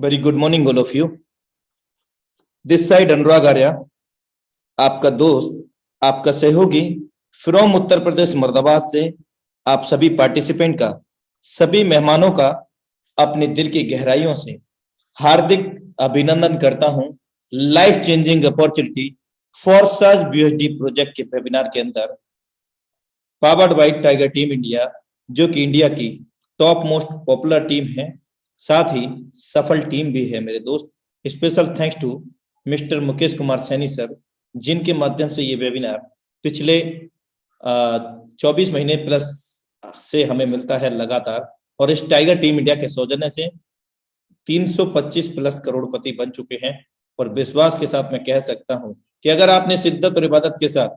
Very good morning all of you. This side Anurag Arya, आपका दोस्त, आपका सहयोगी फ्रॉम उत्तर प्रदेश मुर्दाबाद से आप सभी पार्टिसिपेंट का, सभी मेहमानों का अपने दिल की गहराइयों से हार्दिक अभिनंदन करता हूं। Life changing opportunity for search बीएचडी project के वेबिनार के अंदर powered by tiger team India, जो कि इंडिया की टॉप मोस्ट पॉपुलर टीम है, साथ ही सफल टीम भी है मेरे दोस्त। Special thanks to mister Mukesh Kumar Saini sir, जिनके माध्यम से ये वेबिनार पिछले 24 महीने प्लस से हमें मिलता है लगातार, और इस टाइगर टीम इंडिया के सौजन्य से 325 प्लस करोड़पति बन चुके हैं। और विश्वास के साथ मैं कह सकता हूं कि अगर आपने शिद्दत और इबादत के साथ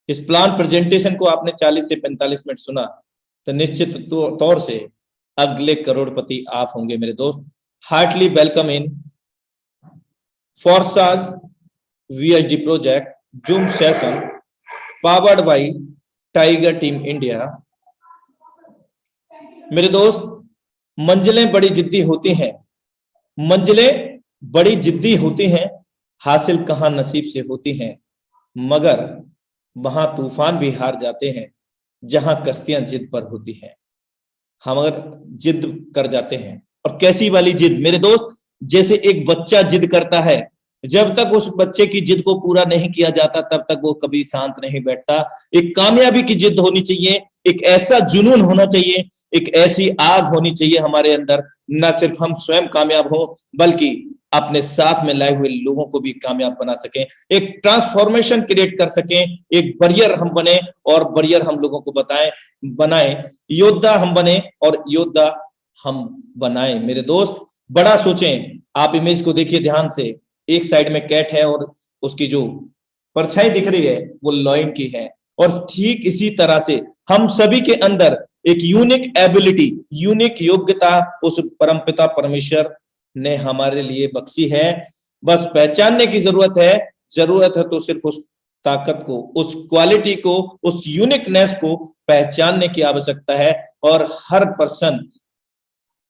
इस प्लान प्रेजेंटेशन को आपने 40 से 45 मिनट सुना, तो निश्चित तौर से अगले करोड़पति आप होंगे मेरे दोस्त। हार्टली वेलकम इन फोर्साज VHD project Zoom session powered by tiger team India. मेरे दोस्त, मंजिलें बड़ी जिद्दी होती हैं, मंजिलें बड़ी जिद्दी होती हैं, हासिल कहां नसीब से होती हैं, मगर वहां तूफान भी हार जाते हैं जहां कश्तियां जिद पर होती हैं। हम अगर जिद कर जाते हैं, और कैसी वाली जिद मेरे दोस्त, जैसे एक बच्चा जिद करता है, जब तक उस बच्चे की जिद को पूरा नहीं किया जाता तब तक वो कभी शांत नहीं बैठता। एक कामयाबी की जिद होनी चाहिए, एक ऐसा जुनून होना चाहिए, एक ऐसी आग होनी चाहिए हमारे अंदर, न सिर्फ हम स्वयं कामयाब हो बल्कि अपने साथ में लाए हुए लोगों को भी कामयाब बना सकें, एक ट्रांसफॉर्मेशन क्रिएट कर सकें, एक बैरियर हम बने और बैरियर हम लोगों को बनाए, योद्धा हम बने और योद्धा हम बनाए। मेरे दोस्त, बड़ा सोचें। आप इमेज को देखिए ध्यान से, एक साइड में कैट है और उसकी जो परछाई दिख रही है वो लॉयन की है। और ठीक इसी तरह से हम सभी के अंदर एक यूनिक एबिलिटी, यूनिक योग्यता उस परमपिता परमेश्वर ने हमारे लिए बख्शी है। बस पहचानने की जरूरत है। जरूरत है तो सिर्फ उस ताकत को, उस क्वालिटी को, उस यूनिकनेस को पहचानने की आवश्यकता है। और हर पर्सन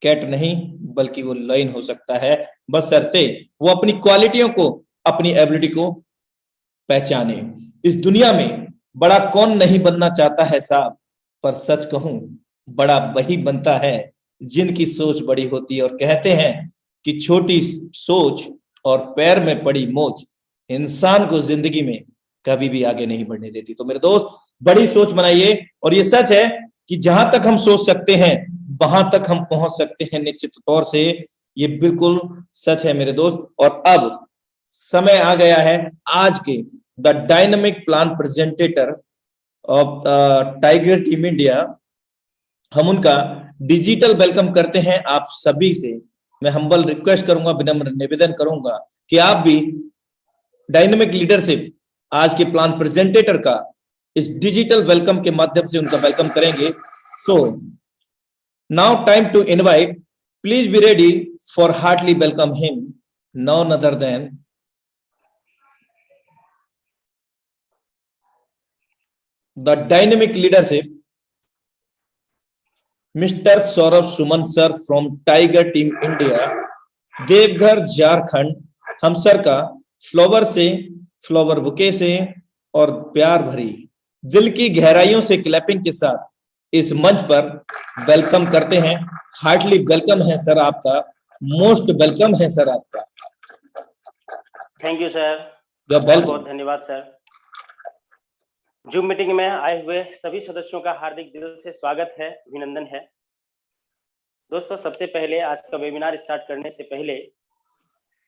कैट नहीं बल्कि वो लायन हो सकता है, बशर्ते वो अपनी क्वालिटियों को, अपनी एबिलिटी को पहचाने। इस दुनिया में बड़ा कौन नहीं बनना चाहता है साहब, पर सच कहूं बड़ा वही बनता है जिनकी सोच बड़ी होती है। और कहते हैं कि छोटी सोच और पैर में पड़ी मोच इंसान को जिंदगी में कभी भी आगे नहीं बढ़ने देती। तो मेरे दोस्त, बड़ी सोच बनाइए। और ये सच है कि जहां तक हम सोच सकते हैं वहां तक हम पहुंच सकते हैं, निश्चित तौर से ये बिल्कुल सच है मेरे दोस्त। और अब समय आ गया है आज के the dynamic plan presenter of tiger team India, हम उनका डिजिटल वेलकम करते हैं आप सभी से। मैं हम्बल रिक्वेस्ट करूंगा, विनम्र निवेदन करूंगा कि आप भी डायनामिक लीडरशिप आज के प्लान प्रेजेंटेटर का इस डिजिटल वेलकम के माध्यम से उनका वेलकम करेंगे। सो now time to invite, please be ready for heartily welcome him, none other than the dynamic leadership Mr. Saurabh Suman sir from Tiger Team India, Deoghar Jharkhand. हम सर का flower से, फ्लावर बुके से और प्यार भरी दिल की गहराइयों से क्लैपिंग के साथ इस मंच पर वेलकम करते हैं। हार्टली वेलकम है सर आपका, मोस्ट वेलकम है सर आपका। थैंक यू सर, बहुत बहुत धन्यवाद सर। जूम मीटिंग में आए हुए सभी सदस्यों का हार्दिक दिल से स्वागत है, अभिनंदन है। दोस्तों, सबसे पहले आज का वेबिनार स्टार्ट करने से पहले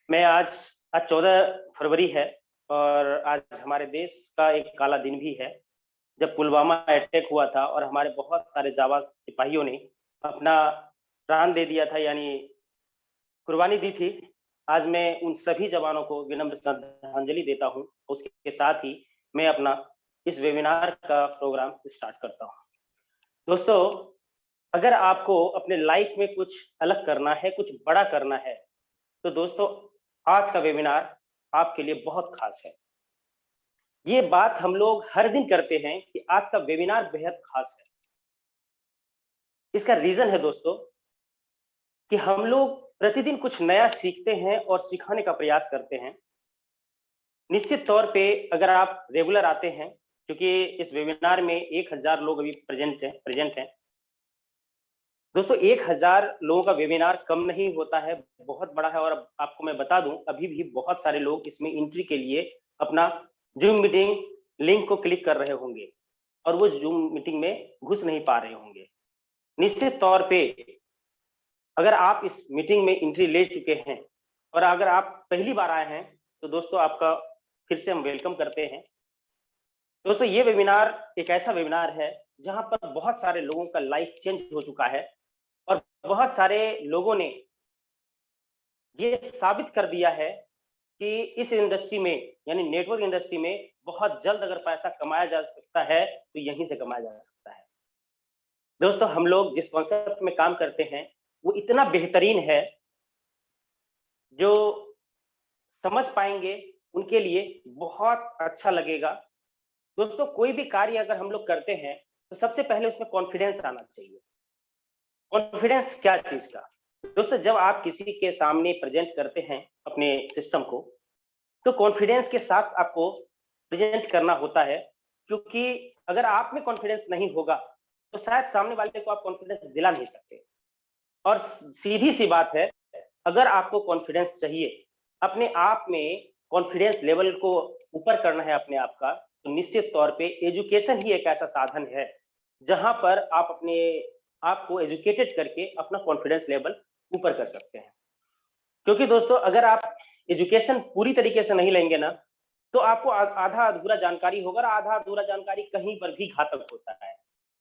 मैं आज 14 फरवरी है और आज हमारे देश का एक काला दिन भी है, जब पुलवामा अटैक हुआ था और हमारे बहुत सारे जाबाज सिपाहियों ने अपना प्राण दे दिया था, यानी कुर्बानी दी थी। आज मैं उन सभी जवानों को विनम्र श्रद्धांजलि देता हूं। उसके साथ ही मैं अपना इस वेबिनार का प्रोग्राम स्टार्ट करता हूं। दोस्तों, अगर आपको अपने लाइफ में कुछ अलग करना है, कुछ बड़ा करना है, तो दोस्तों आज का वेबिनार आपके लिए बहुत खास है। ये बात हम लोग हर दिन करते हैं कि आज का वेबिनार बेहद खास है। इसका रीजन है दोस्तों कि हम लोग प्रतिदिन कुछ नया सीखते हैं और सिखाने का प्रयास करते हैं। निश्चित तौर पे अगर आप रेगुलर आते हैं, क्योंकि इस वेबिनार में 1000 लोग अभी प्रेजेंट हैं। दोस्तों 1000 लोगों का वेबिनार कम नहीं होता है, बहुत बड़ा है। और अब आपको मैं बता दूं, अभी भी बहुत सारे लोग इसमें एंट्री के लिए अपना जूम मीटिंग लिंक को क्लिक कर रहे होंगे और वो जूम मीटिंग में घुस नहीं पा रहे होंगे। निश्चित तौर पे अगर आप इस मीटिंग में एंट्री ले चुके हैं और अगर आप पहली बार आए हैं, तो दोस्तों आपका फिर से हम वेलकम करते हैं। दोस्तों ये वेबिनार एक ऐसा वेबिनार है जहां पर बहुत सारे लोगों का लाइफ चेंज हो चुका है और बहुत सारे लोगों ने ये साबित कर दिया है कि इस इंडस्ट्री में, यानी नेटवर्क इंडस्ट्री में, बहुत जल्द अगर पैसा कमाया जा सकता है तो यहीं से कमाया जा सकता है। दोस्तों हम लोग जिस कॉन्सेप्ट में काम करते हैं वो इतना बेहतरीन है, जो समझ पाएंगे उनके लिए बहुत अच्छा लगेगा। दोस्तों कोई भी कार्य अगर हम लोग करते हैं तो सबसे पहले उसमें कॉन्फिडेंस आना चाहिए। कॉन्फिडेंस क्या चीज का? दोस्तों जब आप किसी के सामने प्रेजेंट करते हैं अपने सिस्टम को, तो कॉन्फिडेंस के साथ आपको प्रेजेंट करना होता है, क्योंकि अगर आप में कॉन्फिडेंस नहीं होगा तो शायद सामने वाले को आप कॉन्फिडेंस दिला नहीं सकते। और सीधी सी बात है, अगर आपको कॉन्फिडेंस चाहिए, अपने आप में कॉन्फिडेंस लेवल को ऊपर करना है अपने आप का, तो निश्चित तौर पे एजुकेशन ही एक ऐसा साधन है जहां पर आप अपने आप को एजुकेटेड करके अपना कॉन्फिडेंस लेवल ऊपर कर सकते हैं। क्योंकि दोस्तों अगर आप एजुकेशन पूरी तरीके से नहीं लेंगे ना, तो आपको आधा अधूरा जानकारी होगा, और आधा अधूरा जानकारी कहीं पर भी घातक होता है।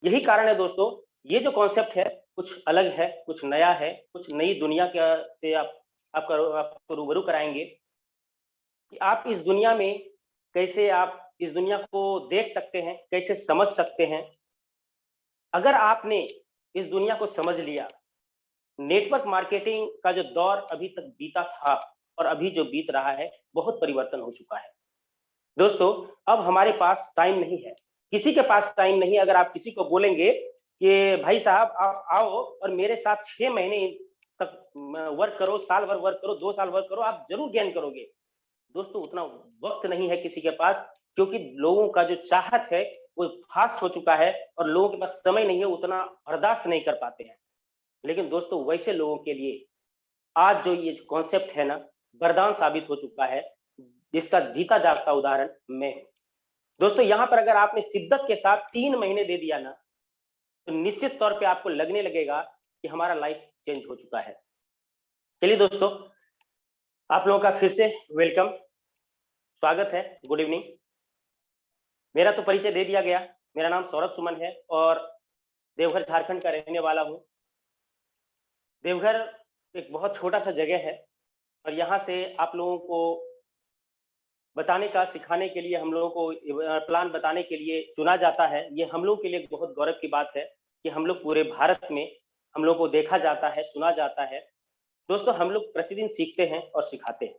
यही कारण है दोस्तों, ये जो कॉन्सेप्ट है कुछ अलग है, कुछ नया है, कुछ नई दुनिया के से आपको रूबरू कराएंगे कि आप इस दुनिया में कैसे आप इस दुनिया को देख सकते हैं, कैसे समझ सकते हैं। अगर आपने इस दुनिया को समझ लिया, नेटवर्क मार्केटिंग का जो दौर अभी तक बीता था और अभी जो बीत रहा है, बहुत परिवर्तन हो चुका है। दोस्तों अब हमारे पास टाइम नहीं है, किसी के पास टाइम नहीं। अगर आप किसी को बोलेंगे कि भाई साहब आप आओ और मेरे साथ 6 महीने तक वर्क करो, साल भर वर्क करो, 2 साल वर्क करो, आप जरूर गेन करोगे। दोस्तों उतना वक्त नहीं है किसी के पास, क्योंकि लोगों का जो चाहत है वो फास्ट हो चुका है और लोगों के पास समय नहीं है, उतना बर्दाश्त नहीं कर पाते हैं। लेकिन दोस्तों वैसे लोगों के लिए आज जो ये कॉन्सेप्ट है ना, वरदान साबित हो चुका है, जिसका जीता जागता उदाहरण मैं हूं। दोस्तों यहाँ पर अगर आपने शिद्दत के साथ 3 महीने दे दिया ना, तो निश्चित तौर पे आपको लगने लगेगा कि हमारा लाइफ चेंज हो चुका है। चलिए दोस्तों, आप लोगों का फिर से वेलकम, स्वागत है, गुड इवनिंग। मेरा तो परिचय दे दिया गया, मेरा नाम सौरभ सुमन है और देवघर झारखंड का रहने वाला हूँ। देवघर एक बहुत छोटा सा जगह है और यहाँ से आप लोगों को बताने का, सिखाने के लिए, हम लोगों को प्लान बताने के लिए चुना जाता है। ये हम लोग के लिए बहुत गौरव की बात है कि हम लोग पूरे भारत में हम लोग को देखा जाता है, सुना जाता है। दोस्तों हम लोग प्रतिदिन सीखते हैं और सिखाते हैं।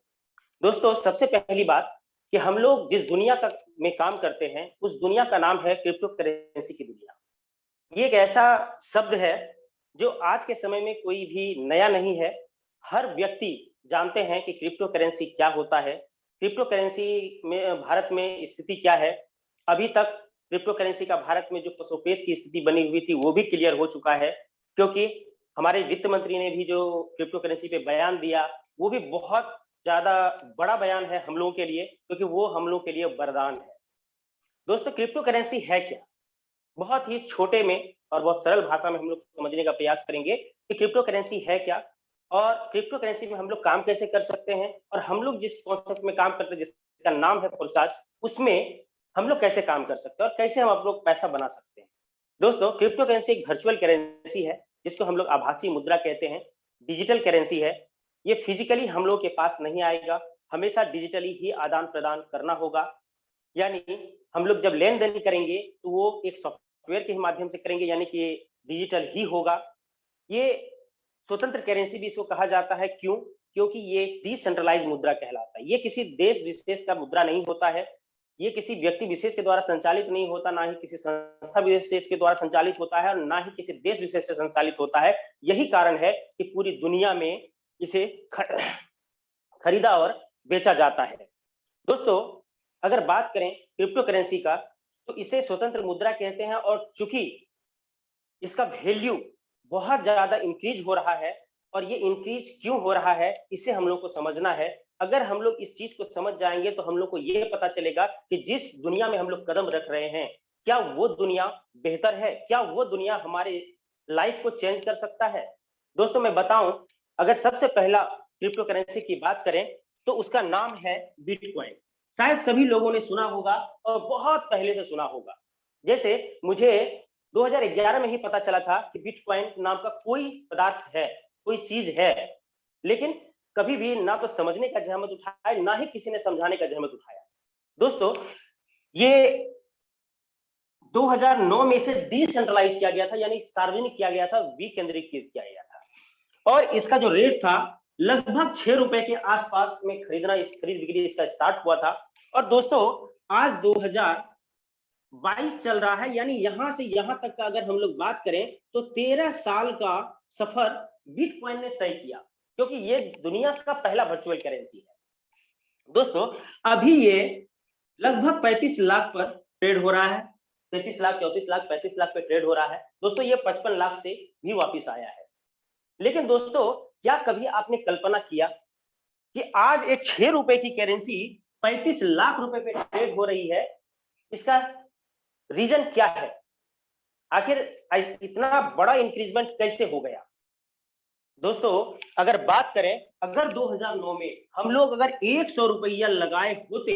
दोस्तों सबसे पहली बात कि हम लोग जिस दुनिया का में काम करते हैं, उस दुनिया का नाम है क्रिप्टो करेंसी की दुनिया। ये एक ऐसा शब्द है जो आज के समय में कोई भी नया नहीं है। हर व्यक्ति जानते हैं कि क्रिप्टो करेंसी क्या होता है, क्रिप्टो करेंसी में भारत में स्थिति क्या है। अभी तक क्रिप्टो करेंसी का भारत में जो पसोपेश की स्थिति बनी हुई थी वो भी क्लियर हो चुका है, क्योंकि हमारे वित्त मंत्री ने भी जो क्रिप्टो करेंसी पे बयान दिया वो भी बहुत ज्यादा बड़ा बयान है हम लोगों के लिए, क्योंकि वो हम लोग के लिए वरदान है। दोस्तों क्रिप्टो करेंसी है क्या? बहुत ही छोटे में और बहुत सरल भाषा में हम लोग समझने का प्रयास करेंगे कि क्रिप्टो करेंसी है क्या और क्रिप्टो करेंसी में हम लोग काम कैसे कर सकते हैं, और हम लोग जिस कॉन्सेप्ट में काम करते हैं जिसका नाम है पुरसाज, उसमें हम लोग कैसे काम कर सकते हैं और कैसे हम आप लोग पैसा बना सकते हैं। दोस्तों क्रिप्टो करेंसी एक वर्चुअल करेंसी है जिसको हम लोग आभासी मुद्रा कहते हैं, डिजिटल करेंसी है। ये फिजिकली हम लोग के पास नहीं आएगा, हमेशा डिजिटली ही आदान प्रदान करना होगा। यानी हम लोग जब लेन देन करेंगे तो वो एक सॉफ्टवेयर के माध्यम से करेंगे, यानी कि डिजिटल ही होगा। ये स्वतंत्र करेंसी भी इसको कहा जाता है। क्यों? क्योंकि ये डिसेंट्रलाइज मुद्रा कहलाता है। ये किसी देश विशेष का मुद्रा नहीं होता है, ये किसी व्यक्ति विशेष के द्वारा संचालित नहीं होता, ना ही किसी संस्था विशेष के द्वारा संचालित होता है और ना ही किसी देश विशेष से संचालित होता है। यही कारण है कि पूरी दुनिया में इसे खरीदा और बेचा जाता है। दोस्तों, अगर बात करें क्रिप्टो करेंसी का, तो इसे स्वतंत्र मुद्रा कहते हैं, और चूंकि इसका वैल्यू बहुत ज्यादा इंक्रीज हो रहा है, और ये इंक्रीज क्यों हो रहा है इसे हम लोग को समझना है। अगर हम लोग इस चीज को समझ जाएंगे तो हम लोग को ये पता चलेगा कि जिस दुनिया में हम लोग कदम रख रहे हैं, क्या वो दुनिया बेहतर है, क्या वो दुनिया हमारे लाइफ को चेंज कर सकता है। दोस्तों, मैं बताऊं, अगर सबसे पहला क्रिप्टो करेंसी की बात करें तो उसका नाम है बिटकॉइन। शायद सभी लोगों ने सुना होगा और बहुत पहले से सुना होगा। जैसे मुझे 2011 में ही पता चला था कि बिटकॉइन नाम का कोई पदार्थ है, कोई चीज है, लेकिन कभी भी ना तो समझने का जहमत उठाया, ना ही किसी ने समझाने का जहमत उठाया। दोस्तों, ये 2009 में इसे डिसेंट्रलाइज किया गया था, यानी सार्वजनिक किया गया था, विकेंद्रीकृत किया गया था, और इसका जो रेट था लगभग 6 रुपए के आसपास में खरीद बिक्री इसका स्टार्ट हुआ था। और दोस्तों, आज 2022 चल रहा है, यानी यहां से यहां तक का अगर हम लोग बात करें तो 13 साल का सफर बिटकॉइन ने तय किया, क्योंकि ये दुनिया का पहला वर्चुअल करेंसी है। दोस्तों, अभी ये लगभग 35 लाख पर ट्रेड हो रहा है, 33 लाख, 34 लाख, 35 लाख पे ट्रेड हो रहा है। दोस्तों, ये 55 लाख से भी वापिस आया है। लेकिन दोस्तों, क्या कभी आपने कल्पना किया कि आज एक 6 रुपए की करेंसी 35 लाख रुपए पे ट्रेड हो रही है? इसका रीजन क्या है? आखिर इतना बड़ा इंक्रीजमेंट कैसे हो गया? दोस्तों, अगर बात करें, अगर 2009 में हम लोग अगर 100 रुपया लगाए होते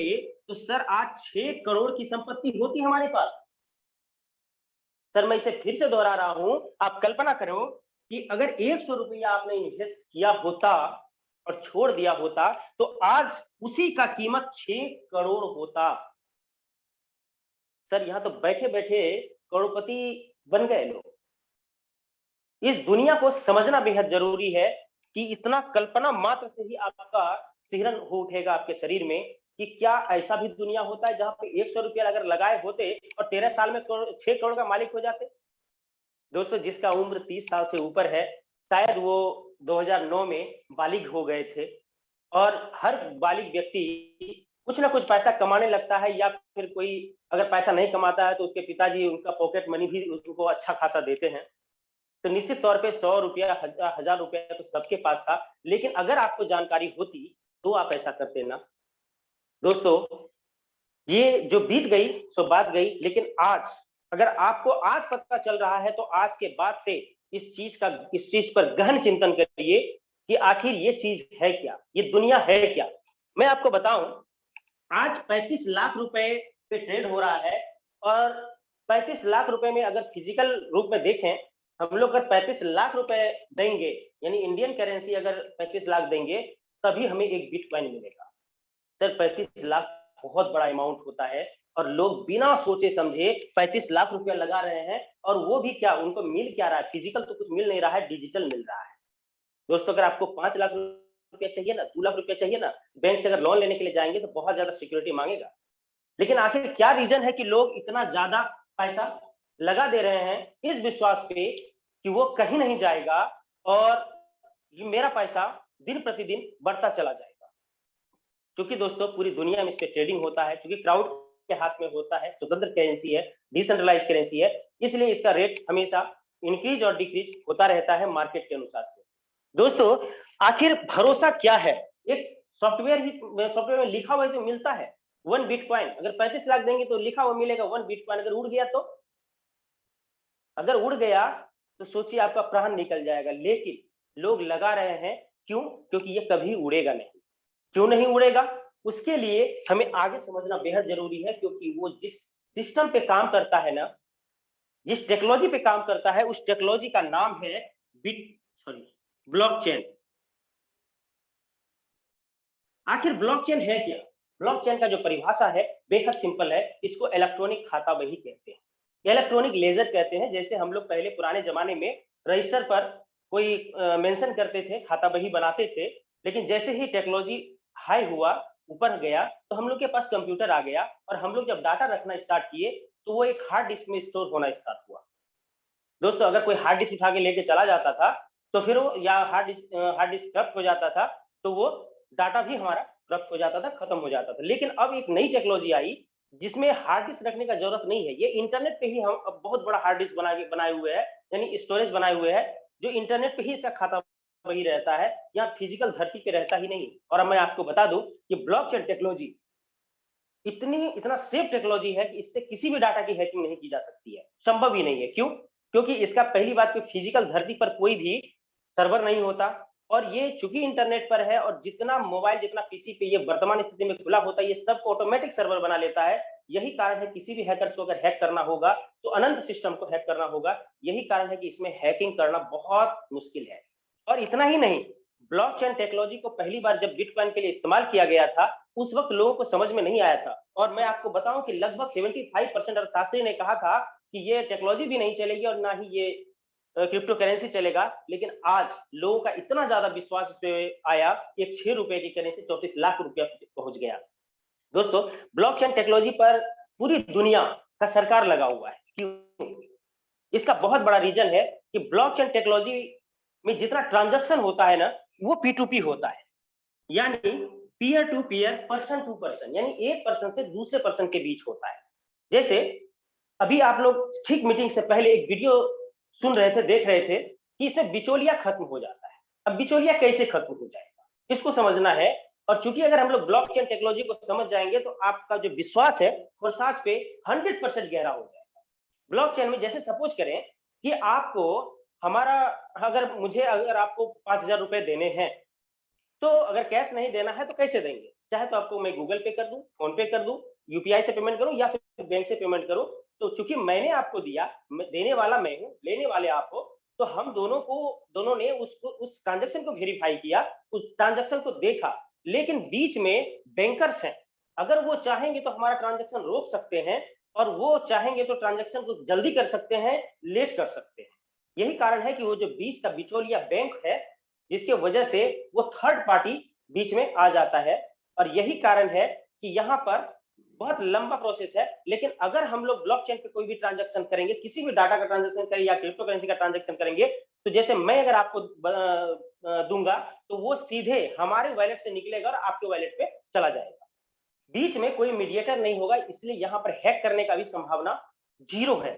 तो सर आज 6 करोड़ की संपत्ति होती हमारे पास। सर, मैं इसे फिर से दोहरा रहा हूं, आप कल्पना करो कि अगर 100 रुपया आपने इन्वेस्ट किया होता और छोड़ दिया होता तो आज उसी का कीमत 6 करोड़ होता। सर, यहां तो बैठे बैठे करोड़पति बन गए लोग। इस दुनिया को समझना बेहद जरूरी है कि इतना कल्पना मात्र से ही आपका सिहरन हो उठेगा आपके शरीर में कि क्या ऐसा भी दुनिया होता है जहां पे 100 रुपया अगर लगाए होते और 13 साल में 6 करोड़ का मालिक हो जाते। दोस्तों, जिसका उम्र 30 साल से ऊपर है, शायद वो 2009 में बालिग हो गए थे, और हर बालिग व्यक्ति कुछ ना कुछ पैसा कमाने लगता है, या फिर कोई अगर पैसा नहीं कमाता है तो उसके पिताजी उनका पॉकेट मनी भी उनको अच्छा खासा देते हैं। तो निश्चित तौर पे 100 रुपया, 1000 रुपया तो सबके पास था, लेकिन अगर आपको जानकारी होती तो आप ऐसा करते ना। दोस्तों, ये जो बीत गई सो बात गई, लेकिन आज अगर आपको आज पता चल रहा है तो आज के बाद से इस चीज पर गहन चिंतन करिए कि आखिर ये चीज है क्या, ये दुनिया है क्या। मैं आपको बताऊं, आज 35 लाख रुपए पे ट्रेड हो रहा है, और 35 लाख रुपए में अगर फिजिकल रूप में देखें, हम लोग अगर 35 लाख रुपए देंगे, यानी इंडियन करेंसी अगर 35 लाख देंगे, तभी हमें एक बिटकॉइन मिलेगा। सर, 35 लाख बहुत बड़ा अमाउंट होता है, और लोग बिना सोचे समझे 35 लाख रुपया लगा रहे हैं, और वो भी क्या, उनको मिल क्या रहा है? फिजिकल तो कुछ मिल नहीं रहा है, डिजिटल मिल रहा है। दोस्तों, अगर आपको 5 लाख रुपया चाहिए ना, 2 लाख रुपया चाहिए ना, बैंक से अगर लोन लेने के लिए जाएंगे तो बहुत ज्यादा सिक्योरिटी मांगेगा। लेकिन आखिर क्या रीजन है कि लोग इतना ज्यादा पैसा लगा दे रहे हैं इस विश्वास पे कि वो कहीं नहीं जाएगा, और ये मेरा पैसा दिन प्रतिदिन बढ़ता चला जाएगा। क्योंकि दोस्तों, पूरी दुनिया में इस पे ट्रेडिंग होता है, क्योंकि क्राउड के हाथ में होता है, स्वतंत्र करेंसी है, डिसेंट्रलाइज करेंसी है, इसलिए इसका रेट हमेशा इंक्रीज और डिक्रीज होता रहता है मार्केट के अनुसार से। दोस्तों, आखिर भरोसा क्या है? एक सॉफ्टवेयर में लिखा हुआ तो मिलता है 1 बिटकॉइन, अगर 35 लाख देंगे तो लिखा हुआ मिलेगा 1 बिटकॉइन। अगर उड़ गया तो, अगर उड़ गया तो सोचिए आपका प्राण निकल जाएगा। लेकिन लोग लगा रहे हैं, क्यों? क्योंकि ये कभी उड़ेगा नहीं। क्यों नहीं उड़ेगा? उसके लिए हमें आगे समझना बेहद जरूरी है, क्योंकि वो जिस सिस्टम पे काम करता है ना, जिस टेक्नोलॉजी पे काम करता है, उस टेक्नोलॉजी का नाम है ब्लॉकचेन। आखिर ब्लॉकचेन है क्या? ब्लॉकचेन का जो परिभाषा है बेहद सिंपल है, इसको इलेक्ट्रॉनिक खाता बही कहते हैं, इलेक्ट्रॉनिक लेजर कहते हैं। जैसे हम लोग पहले पुराने जमाने में रजिस्टर पर कोई मेंशन करते थे, खाता बही बनाते थे, लेकिन जैसे ही टेक्नोलॉजी हाई हुआ, ऊपर गया, तो हम लोग के पास कंप्यूटर आ गया, और हम लोग जब डाटा रखना स्टार्ट किए तो वो एक हार्ड डिस्क में स्टोर होना स्टार्ट हुआ। दोस्तों, अगर कोई हार्ड डिस्क उठा के लेके चला जाता था तो फिर वो या हार्ड डिस्क करप्ट हो जाता था, तो वो डाटा भी हमारा करप्ट हो जाता था, खत्म हो जाता था। लेकिन अब एक नई टेक्नोलॉजी आई जिसमें हार्ड डिस्क रखने का जरूरत नहीं है। ये इंटरनेट पे ही हम अब बहुत बड़ा हार्ड डिस्क बनाए हुए हैं, यानी स्टोरेज बनाए हुए हैं, जो इंटरनेट पे ही इसका खाता वही रहता है, यहाँ फिजिकल धरती पे रहता ही नहीं। और अब मैं आपको बता दूं कि ब्लॉकचेन टेक्नोलॉजी इतना सेफ टेक्नोलॉजी है कि इससे किसी भी डाटा की हैकिंग नहीं की जा सकती है, संभव ही नहीं है। क्यों? क्योंकि इसका पहली बात तो फिजिकल धरती पर कोई भी सर्वर नहीं होता, और ये चूंकि इंटरनेट पर है, और जितना मोबाइल जितना पीसी पे ये वर्तमान स्थिति में खुला होता है, ये सब ऑटोमेटिक सर्वर बना लेता है। यही कारण है किसी भी हैकर को अगर हैक करना होगा तो अनंत सिस्टम को हैक करना होगा। यही कारण है कि इसमें हैकिंग करना बहुत मुश्किल है। और इतना ही नहीं, ब्लॉकचेन टेक्नोलॉजी को पहली बार जब बिटकॉइन के लिए इस्तेमाल किया गया था, उस वक्त लोगों को समझ में नहीं आया था। और मैं आपको बताऊं कि लगभग 75% अर्थशास्त्री ने कहा था कि ये टेक्नोलॉजी भी नहीं चलेगी और ना ही ये क्रिप्टो करेंसी चलेगा। लेकिन आज लोगों का इतना ज्यादा विश्वास इस पे आया कि एक 6 रुपए की करेंसी 34 लाख रुपया पहुंच गया। दोस्तों, ब्लॉकचेन टेक्नोलॉजी पर पूरी दुनिया का सरकार लगा हुआ है। क्यों? इसका बहुत बड़ा रीजन है कि ब्लॉकचेन टेक्नोलॉजी में जितना ट्रांजैक्शन होता है ना, वो P2P होता है, यानी peer to peer, person to person, यानी एक पर्सन से दूसरे पर्सन के बीच होता है। जैसे अभी आप लोग ठीक मीटिंग से पहले एक वीडियो सुन रहे थे, देख रहे थे कि इसमें बिचौलिया खत्म हो जाता है। अब बिचौलिया कैसे खत्म हो जाएगा, इसको समझना है। और चूंकि अगर हम लोग ब्लॉकचेन टेक्नोलॉजी को समझ जाएंगे तो आपका जो विश्वास है फोरसाज पे 100% गहरा हो जाएगा। ब्लॉकचेन में जैसे सपोज करें कि आपको हमारा अगर आपको 5,000 रुपए देने हैं, तो अगर कैश नहीं देना है तो कैसे देंगे? चाहे तो आपको मैं गूगल पे कर दूं, फोन पे कर दूं, यूपीआई से पेमेंट करूं, या फिर बैंक से पेमेंट करूं। तो चूंकि मैंने आपको दिया, देने वाला मैं हूं, लेने वाले आप हो, तो हम दोनों ने उस ट्रांजेक्शन को वेरीफाई किया, उस ट्रांजेक्शन को देखा। लेकिन बीच में बैंकर्स हैं, अगर वो चाहेंगे तो हमारा ट्रांजेक्शन रोक सकते हैं, और वो चाहेंगे तो ट्रांजेक्शन को जल्दी कर सकते हैं, लेट कर सकते हैं। यही कारण है कि वो जो बीच का बिचौलिया बैंक है, जिसके वजह से वो थर्ड पार्टी बीच में आ जाता है। और यही कारण है कि यहाँ पर बहुत लंबा प्रोसेस है। लेकिन अगर हम लोग ब्लॉकचेन पे कोई भी ट्रांजैक्शन करेंगे, किसी भी डाटा का ट्रांजैक्शन करेंगे या क्रिप्टो करेंसी का ट्रांजैक्शन करेंगे, तो जैसे मैं अगर आपको दूंगा तो वो सीधे हमारे वॉलेट से निकलेगा और आपके वॉलेट पे चला जाएगा। बीच में कोई मीडिएटर नहीं होगा, इसलिए यहाँ पर हैक करने का भी संभावना 0 है।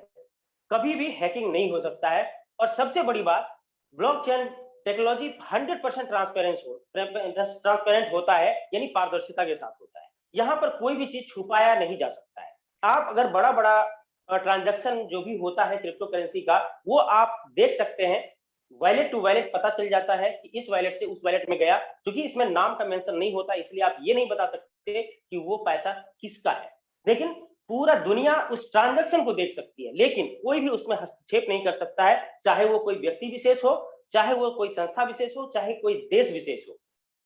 कभी भी हैकिंग नहीं हो सकता है। और सबसे बड़ी बात, ब्लॉकचेन टेक्नोलॉजी 100% ट्रांसपेरेंट होता है, यानी पारदर्शिता के साथ होता है। यहाँ पर कोई भी चीज छुपाया नहीं जा सकता है। आप अगर बड़ा ट्रांजैक्शन जो भी होता है क्रिप्टो करेंसी का, वो आप देख सकते हैं, वॉलेट टू वॉलेट पता चल जाता है कि इस वॉलेट से उस वॉलेट में गया। क्योंकि इसमें नाम का मेंशन नहीं होता, इसलिए आप ये नहीं बता सकते कि वो पैसा किसका है। लेकिन पूरा दुनिया उस ट्रांजैक्शन को देख सकती है, लेकिन कोई भी उसमें हस्तक्षेप नहीं कर सकता है, चाहे वो कोई व्यक्ति विशेष हो, चाहे वो कोई संस्था विशेष हो, चाहे कोई देश विशेष हो।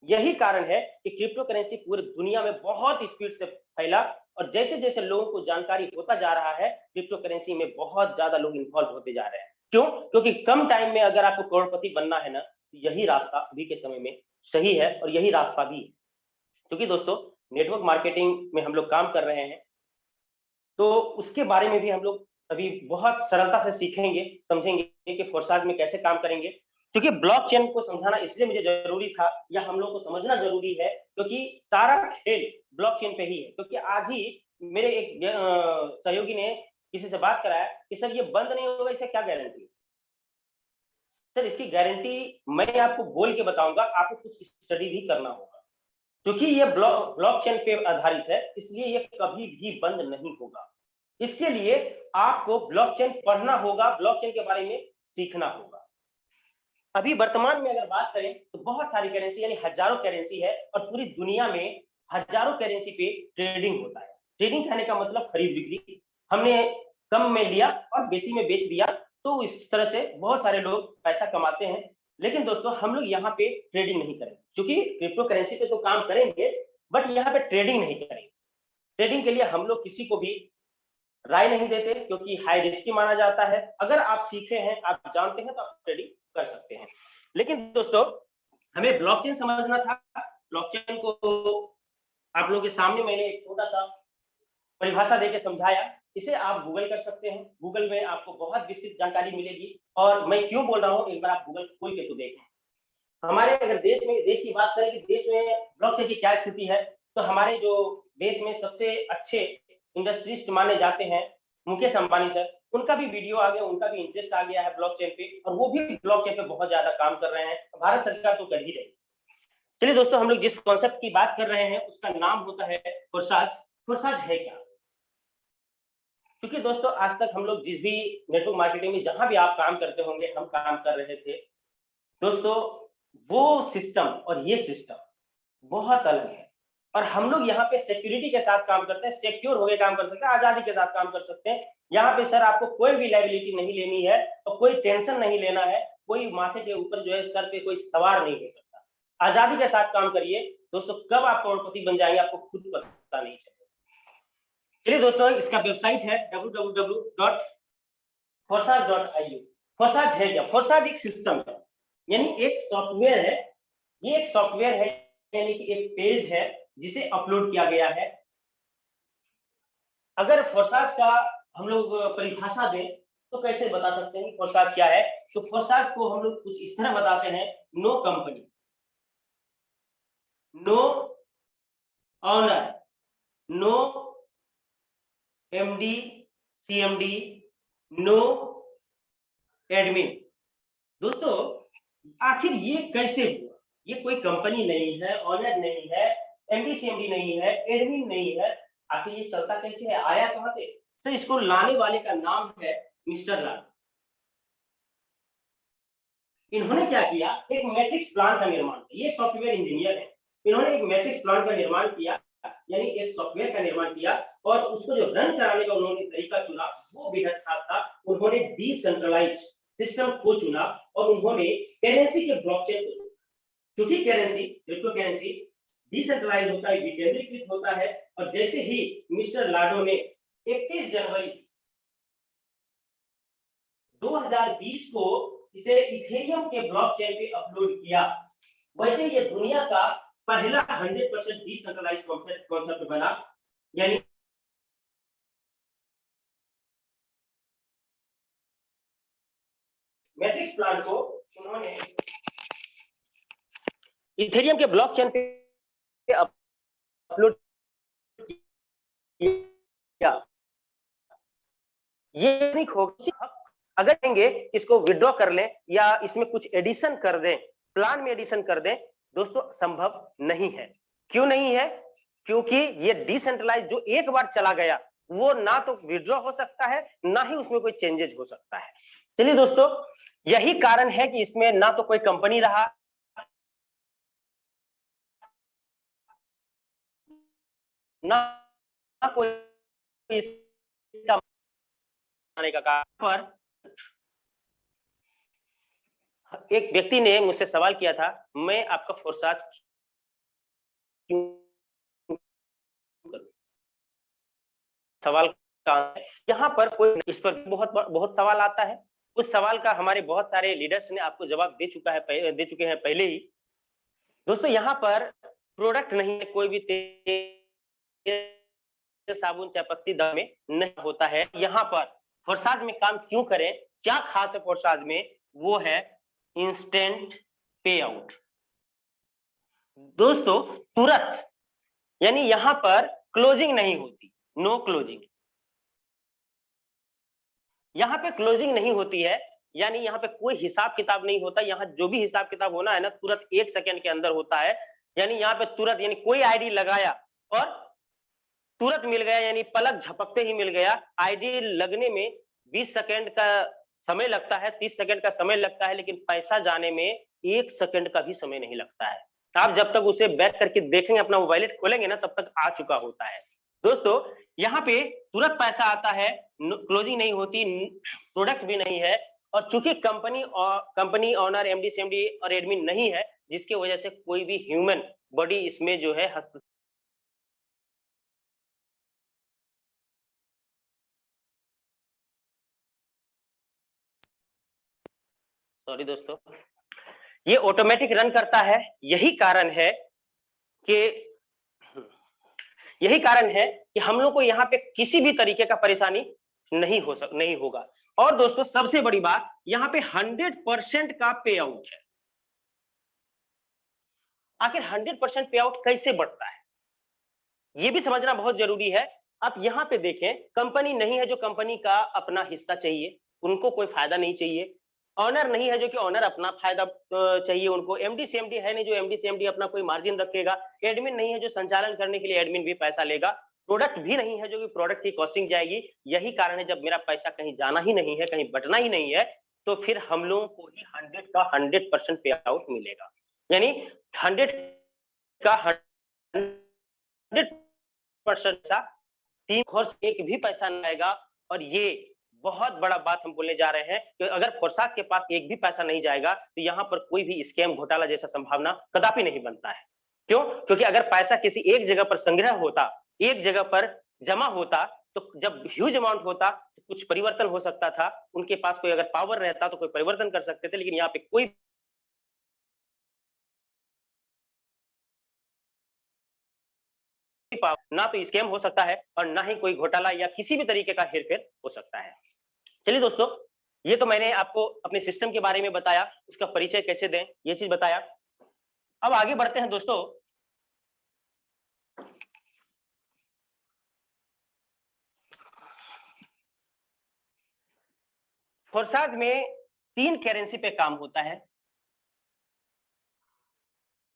यही कारण है कि क्रिप्टो करेंसी पूरी दुनिया में बहुत स्पीड से फैला, और जैसे जैसे लोगों को जानकारी होता जा रहा है, क्रिप्टो करेंसी में बहुत ज्यादा लोग इन्वॉल्व होते जा रहे हैं। क्यों? क्योंकि कम टाइम में अगर आपको करोड़पति बनना है ना, तो यही रास्ता अभी के समय में सही है, और यही रास्ता भी है। क्योंकि दोस्तों, नेटवर्क मार्केटिंग में हम लोग काम कर रहे हैं, तो उसके बारे में भी हम लोग अभी बहुत सरलता से सीखेंगे, समझेंगे कि फोरसाज में कैसे काम करेंगे। क्योंकि ब्लॉकचेन को समझाना इसलिए मुझे जरूरी था, या हम लोग को समझना जरूरी है, क्योंकि सारा खेल ब्लॉकचेन पे ही है। क्योंकि आज ही मेरे एक सहयोगी ने किसी से बात कराया कि सर ये बंद नहीं होगा, इससे क्या गारंटी? सर इसकी गारंटी मैं आपको बोल के बताऊंगा, आपको कुछ स्टडी भी करना होगा। क्योंकि ये ब्लॉकचेन पे आधारित है, इसलिए ये कभी भी बंद नहीं होगा। इसके लिए आपको ब्लॉकचेन पढ़ना होगा, ब्लॉकचेन के बारे में सीखना होगा। अभी वर्तमान में अगर बात करें तो बहुत सारी करेंसी, यानी हजारों करेंसी है, और पूरी दुनिया में हजारों करेंसी पे ट्रेडिंग होता है। ट्रेडिंग कहने का मतलब खरीद बिक्री। हमने कम में लिया और बेसी में बेच दिया, तो इस तरह से बहुत सारे लोग पैसा कमाते हैं। लेकिन दोस्तों, हम लोग यहाँ पे ट्रेडिंग नहीं करेंगे, क्योंकि क्रिप्टो करेंसी पे तो काम करेंगे, बट यहाँ पे ट्रेडिंग नहीं करेंगे। ट्रेडिंग के लिए हम लोग किसी को भी राय नहीं देते, क्योंकि हाई रिस्की माना जाता है। अगर आप सीखे हैं, आप जानते हैं, तो आप ट्रेडिंग कर सकते हैं। लेकिन दोस्तों, हमें ब्लॉकचेन समझना था। ब्लॉकचेन को आप लोगों के सामने मैंने एक छोटा सा परिभाषा देके समझाया इसे आप गूगल कर सकते हैं। गूगल में आपको बहुत विस्तृत जानकारी मिलेगी। और मैं क्यों बोल रहा हूँ, एक बार आप गूगल खोल के तो देखें। हमारे अगर देश की बात करें कि देश में ब्लॉकचेन की क्या स्थिति है, तो हमारे जो देश में सबसे अच्छे इंडस्ट्रिस्ट माने जाते हैं मुकेश अंबानी सर, उनका भी वीडियो आ गया, उनका भी इंटरेस्ट आ गया है ब्लॉकचेन पे, और वो भी ब्लॉकचेन पे बहुत ज्यादा काम कर रहे हैं। भारत सरकार तो कर ही रही। चलिए दोस्तों, हम लोग जिस कॉन्सेप्ट की बात कर रहे हैं उसका नाम होता है फोरसाज। फोरसाज है क्या? क्योंकि दोस्तों आज तक हम लोग जिस भी नेटवर्क मार्केटिंग में जहां भी आप काम करते होंगे, हम काम कर रहे थे दोस्तों, वो सिस्टम और ये सिस्टम बहुत अलग है। और हम लोग यहाँ पे सिक्योरिटी के साथ काम करते हैं, सिक्योर होकर काम कर सकते हैं, आजादी के साथ काम कर सकते हैं। यहाँ पे सर आपको कोई भी लायबिलिटी नहीं लेनी है और कोई टेंशन नहीं लेना है, कोई माथे के ऊपर जो है सर पे कोई सवार नहीं हो सकता। आजादी के साथ काम करिए दोस्तों, कब आप करोड़पति बन जाएंगे आपको खुद पता नहीं चलेगा। चलिए दोस्तों, इसका वेबसाइट है www.forsage.io। फोरसाज है क्या? फोरसाज एक सिस्टम है, यानी एक सॉफ्टवेयर है। ये एक सॉफ्टवेयर है, यानी कि एक पेज है जिसे अपलोड किया गया है। अगर फोरसाज का हम लोग परिभाषा दें तो कैसे बता सकते हैं फोरसाज क्या है? तो फोरसाज को हम लोग कुछ इस तरह बताते हैं, no company, no owner, no MD CMD, no admin. दोस्तों आखिर ये कैसे हुआ? ये कोई कंपनी नहीं है, ऑनर नहीं है, एमडी सीएमडी नहीं है, एडमिन नहीं है। आखिर ये चलता कैसे है, आया कहां से? तो इसको लाने वाले का नाम है मिस्टर लाड। इन्होंने क्या किया, एक मैट्रिक्स प्लान का निर्माण किया। ये सॉफ्टवेयर इंजीनियर है, इन्होंने एक मैट्रिक्स प्लान का निर्माण किया, यानी एक सॉफ्टवेयर का निर्माण किया, और उसको जो रन कराने का उन्होंने तरीका चुना वो बेहद खास था। उन्होंने डिसेंट्रलाइज सिस्टम को चुना और उन्होंने करेंसी के ब्लॉकचेन को, क्योंकि करेंसी, क्रिप्टो करेंसी डिसेंट्रलाइज होता है, विकेंद्रीकृत होता है। और जैसे ही मिस्टर लाडो ने 31 जनवरी 2020 को इसे इथेरियम के ब्लॉकचेन पे अपलोड किया, वैसे ये दुनिया का पहला 100% डिसेंट्रलाइज्ड कॉन्सेप्ट बना। यानी मैट्रिक्स प्लान को उन्होंने इथेरियम के ब्लॉकचेन पे अपलोड किया। ये नहीं होगा, अगर कहेंगे इसको विड्रॉ कर लें या इसमें कुछ एडिशन कर दें, प्लान में एडिशन कर दें, दोस्तों संभव नहीं है। क्यों नहीं है? क्योंकि ये डिसेंट्रलाइज जो एक बार चला गया वो ना तो विड्रॉ हो सकता है, ना ही उसमें कोई चेंजेस हो सकता है। चलिए दोस्तों, यही कारण है कि इसमें ना तो कोई कंपनी रहा, ना कोई इसका का कारण। पर एक व्यक्ति ने मुझसे सवाल किया था, मैं आपका फोरसाज क्यों? सवाल का यहाँ पर कोई, इस पर बहुत सवाल आता है। उस सवाल का हमारे बहुत सारे लीडर्स ने आपको जवाब दे चुके हैं पहले ही। दोस्तों यहाँ पर प्रोडक्ट नहीं है, कोई भी तेल साबुन चायपत्ती दाम में नहीं होता है। यहाँ पर फोरसाज में काम क्यों करें, क्या खास है फोरसाज में, वो है इंस्टेंट पे आउट। दोस्तों तुरंत, यानी यहाँ पर क्लोजिंग नहीं होती, नो क्लोजिंग। यहाँ पे क्लोजिंग नहीं होती है, यानी यहाँ पे कोई हिसाब किताब नहीं होता। यहाँ जो भी हिसाब किताब होना है ना, तुरंत 1 सेकंड के अंदर होता है। यानी यहाँ पे तुरंत, यानी कोई आईडी लगाया और तुरंत मिल गया, यानी पलक झपकते ही मिल गया। आईडी लगने में 20 सेकंड का समय लगता है, 30 सेकंड का समय लगता है, लेकिन पैसा जाने में 1 सेकंड का भी समय नहीं लगता है। आप जब तक उसे बैक करके देखेंगे, अपना वॉलेट खोलेंगे ना, तब तक आ चुका होता है। दोस्तों यहाँ पे तुरंत पैसा आता है, क्लोजिंग नहीं होती, प्रोडक्ट भी नहीं है। और चूंकि कंपनी ऑनर, एमडी सीएमडी और एडमिन नहीं है, जिसकी वजह से कोई भी ह्यूमन बॉडी इसमें जो है सॉरी दोस्तों, ये ऑटोमेटिक रन करता है। यही कारण है कि यही कारण है कि हम लोग को यहाँ पे किसी भी तरीके का परेशानी नहीं होगा। और दोस्तों सबसे बड़ी बात, यहाँ पे 100% का पे आउट है। आखिर 100% पे आउट कैसे बढ़ता है, ये भी समझना बहुत जरूरी है। आप यहाँ पे देखें, कंपनी नहीं है जो कंपनी का अपना हिस्सा चाहिए, उनको कोई फायदा नहीं चाहिए। ऑनर नहीं है जो कि ऑनर अपना फायदा चाहिए उनको। एमडी सीएमडी है नहीं जो एमडी सीएमडी अपना कोई मार्जिन रखेगा। एडमिन नहीं है जो संचालन करने के लिए एडमिन भी पैसा लेगा। प्रोडक्ट भी नहीं है जो कि प्रोडक्ट की कॉस्टिंग जाएगी। यही कारण है जब मेरा पैसा कहीं जाना ही नहीं है, कहीं बटना ही नहीं है, तो फिर हम लोगों को ही 100 का 100% पे आउट मिलेगा। यानी 100 का 100% टीम खर्च एक भी पैसा नहीं आएगा। और ये बहुत बड़ा बात हम बोलने जा रहे हैं कि अगर फोर्साज के पास एक भी पैसा नहीं जाएगा तो यहाँ पर कोई भी स्कैम घोटाला जैसा संभावना कदापि नहीं बनता है। क्यों? क्योंकि अगर पैसा किसी एक जगह पर संग्रह होता, एक जगह पर जमा होता, तो जब ह्यूज अमाउंट होता तो कुछ परिवर्तन हो सकता था। उनके पास कोई अगर पावर रहता तो कोई परिवर्तन कर सकते थे, लेकिन यहाँ पे कोई ना तो स्कैम हो सकता है और ना ही कोई घोटाला या किसी भी तरीके का हेरफेर हो सकता है। चलिए दोस्तों, ये तो मैंने आपको अपने सिस्टम के बारे में बताया, उसका परिचय कैसे दें ये चीज बताया। अब आगे बढ़ते हैं दोस्तों। फोर्साज में 3 करेंसी पे काम होता है।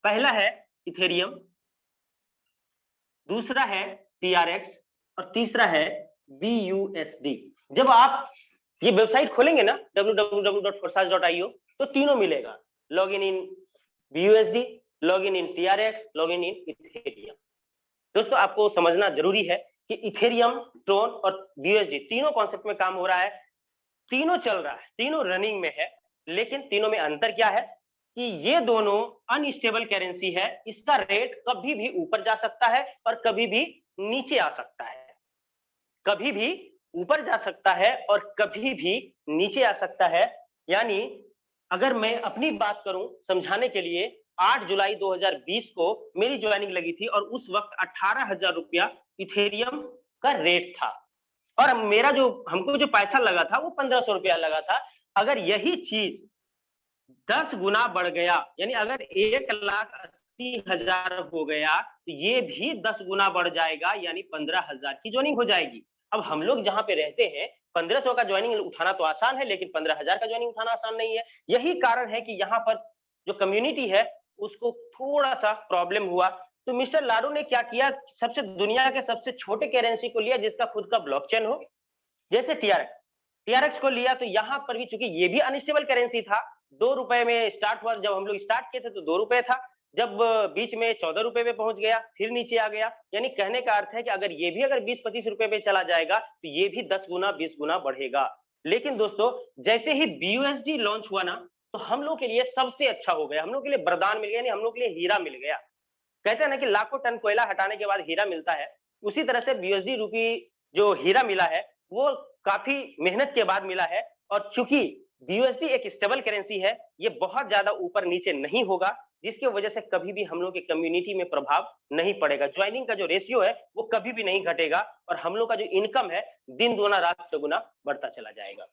पहला है इथेरियम, दूसरा है टीआरएक्स और तीसरा है बीयूएसडी। जब आप ये वेबसाइट खोलेंगे ना www.forsage.io, तो तीनों मिलेगा, लॉगिन इन बीयूएसडी, लॉगिन इन टीआरएक्स, लॉगिन इन इथेरियम। दोस्तों आपको समझना जरूरी है कि इथेरियम, ट्रोन और बीयूएसडी तीनों कॉन्सेप्ट में काम हो रहा है, तीनों चल रहा है, तीनों रनिंग में है। लेकिन तीनों में अंतर क्या है कि ये दोनों अनस्टेबल करेंसी है। इसका रेट कभी भी ऊपर जा सकता है और कभी भी नीचे आ सकता है, कभी भी ऊपर जा सकता है और कभी भी नीचे आ सकता है। यानी अगर मैं अपनी बात करूं समझाने के लिए, 8 जुलाई 2020 को मेरी ज्वाइनिंग लगी थी और उस वक्त 18,000 रुपया इथेरियम का रेट था और मेरा जो हमको जो पैसा लगा था वो 1500 रुपया लगा था। अगर यही चीज 10 गुना बढ़ गया, यानी अगर 1,80,000 हो गया तो ये भी 10 गुना बढ़ जाएगा, यानी 15,000 की ज्वाइनिंग हो जाएगी। अब हम लोग जहां पे रहते हैं 1500 का ज्वाइनिंग उठाना तो आसान है, लेकिन 15,000 का ज्वाइनिंग उठाना आसान नहीं है। यही कारण है कि यहाँ पर जो कम्युनिटी है उसको थोड़ा सा प्रॉब्लम हुआ। तो मिस्टर लाडू ने क्या किया, सबसे दुनिया के सबसे छोटे करेंसी को लिया जिसका खुद का ब्लॉकचेन हो, जैसे टीआरएक्स को लिया। तो यहाँ पर भी चूंकि ये भी अनस्टेबल करेंसी था, 2 रुपए में स्टार्ट हुआ, जब हम लोग स्टार्ट किए थे तो 2 रुपए था, जब बीच में 14 रुपए पे पहुंच गया फिर नीचे आ गया। यानी कहने का अर्थ है कि अगर ये भी अगर 20-25 रुपए पे चला जाएगा तो ये भी 10 गुना 20 गुना बढ़ेगा। लेकिन दोस्तों जैसे ही बीयूएसडी लॉन्च हुआ ना, तो हम लोग के लिए सबसे अच्छा हो गया, हम लोग के लिए वरदान मिल गया, यानी हम लोग के लिए हीरा मिल गया। कहते हैं ना कि लाखों टन कोयला हटाने के बाद हीरा मिलता है, उसी तरह से बीयूएसडी रूपी जो हीरा मिला है वो काफी मेहनत के बाद मिला है। और चूंकि बीयूएसडी एक स्टेबल करेंसी है, ये बहुत ज्यादा ऊपर नीचे नहीं होगा, जिसकी वजह से कभी भी हम लोग के कम्युनिटी में प्रभाव नहीं पड़ेगा। ज्वाइनिंग का जो रेशियो है वो कभी भी नहीं घटेगा और हम लोग का जो इनकम है दिन दुना रात चौगुना बढ़ता चला जाएगा।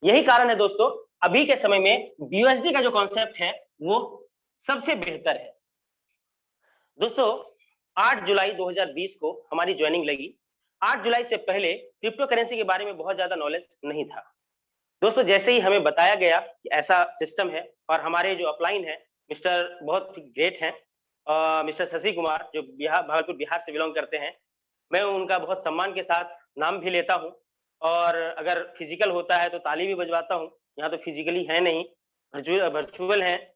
यही कारण है दोस्तों अभी के समय में बीयूएसडी का जो कॉन्सेप्ट है वो सबसे बेहतर है। दोस्तों 8 जुलाई 2020 को हमारी ज्वाइनिंग लगी। 8 जुलाई से पहले क्रिप्टो करेंसी के बारे में बहुत ज्यादा नॉलेज नहीं था। दोस्तों जैसे ही हमें बताया गया कि ऐसा सिस्टम है, और हमारे जो अपलाइन है मिस्टर बहुत ग्रेट हैं, मिस्टर शशि कुमार, जो भागलपुर बिहार से बिलोंग करते हैं, मैं उनका बहुत सम्मान के साथ नाम भी लेता हूं और अगर फिजिकल होता है तो ताली भी बजवाता हूं। यहाँ तो फिजिकली है नहीं, वर्चुअल है।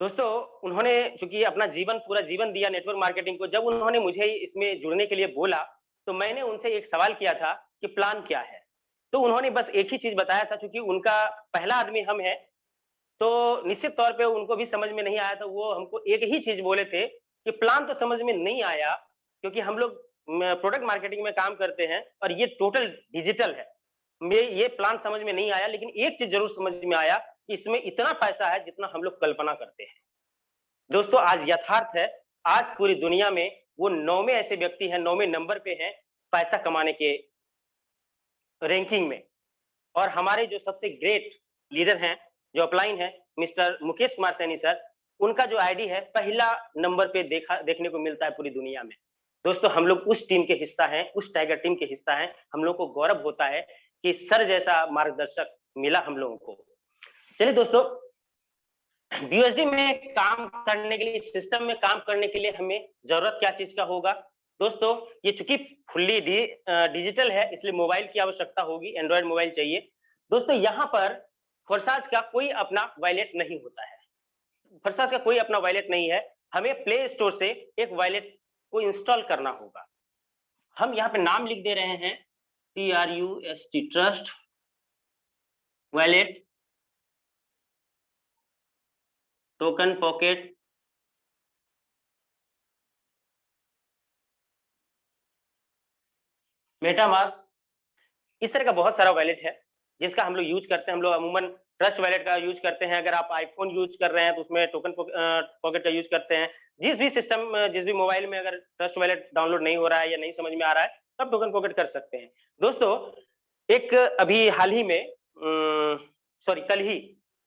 दोस्तों उन्होंने चूंकि अपना पूरा जीवन दिया नेटवर्क मार्केटिंग को, जब उन्होंने मुझे इसमें जुड़ने के लिए बोला तो मैंने उनसे एक सवाल किया था कि प्लान क्या है। तो उन्होंने बस एक ही चीज बताया था, क्योंकि उनका पहला आदमी हम है तो निश्चित तौर पे उनको भी समझ में नहीं आया था। वो हमको एक ही चीज बोले थे कि प्लान तो समझ में नहीं आया, क्योंकि हम लोग प्रोडक्ट मार्केटिंग में काम करते हैं और ये टोटल डिजिटल है, ये प्लान समझ में नहीं आया, लेकिन एक चीज जरूर समझ में आया कि इसमें इतना पैसा है जितना हम लोग कल्पना करते हैं। दोस्तों आज यथार्थ है, आज पूरी दुनिया में वो 9वें ऐसे व्यक्ति हैं, 9वें नंबर पे हैं पैसा कमाने के रैंकिंग में। और हमारे जो सबसे ग्रेट लीडर हैं, जो अपलाइन है, मिस्टर मुकेश कुमार सैनी सर, उनका जो आईडी है पहला नंबर पे देखने को मिलता है पूरी दुनिया में। दोस्तों हम लोग उस टीम के हिस्सा हैं, उस टाइगर टीम के हिस्सा हैं। हम लोग को गौरव होता है कि सर जैसा मार्गदर्शक मिला हम लोगों को। चलिए दोस्तों, बीयूएसडी में काम करने के लिए, इस सिस्टम में काम करने के लिए हमें जरूरत क्या चीज का होगा? दोस्तों ये चूंकि फुल्ली डिजिटल है, इसलिए मोबाइल की आवश्यकता होगी, एंड्रॉइड मोबाइल चाहिए। दोस्तों यहाँ पर फोर्साज का कोई अपना वॉलेट नहीं होता है, फोर्साज का कोई अपना वॉलेट नहीं है। हमें प्ले स्टोर से एक वॉलेट को इंस्टॉल करना होगा। हम यहाँ पे नाम लिख दे रहे हैं TRUST, trust wallet token pocket MetaMask. इस तरह का बहुत सारा वॉलेट है जिसका हम लोग यूज करते हैं। हम लोग अमूमन ट्रस्ट वॉलेट का यूज करते हैं। अगर आप आईफोन यूज कर रहे हैं तो उसमें टोकन पॉकेट का यूज करते हैं। जिस भी सिस्टम, जिस भी मोबाइल में अगर ट्रस्ट वॉलेट डाउनलोड नहीं हो रहा है या नहीं समझ में आ रहा है, तब टोकन पॉकेट कर सकते हैं। दोस्तों एक अभी हाल ही में, सॉरी कल ही,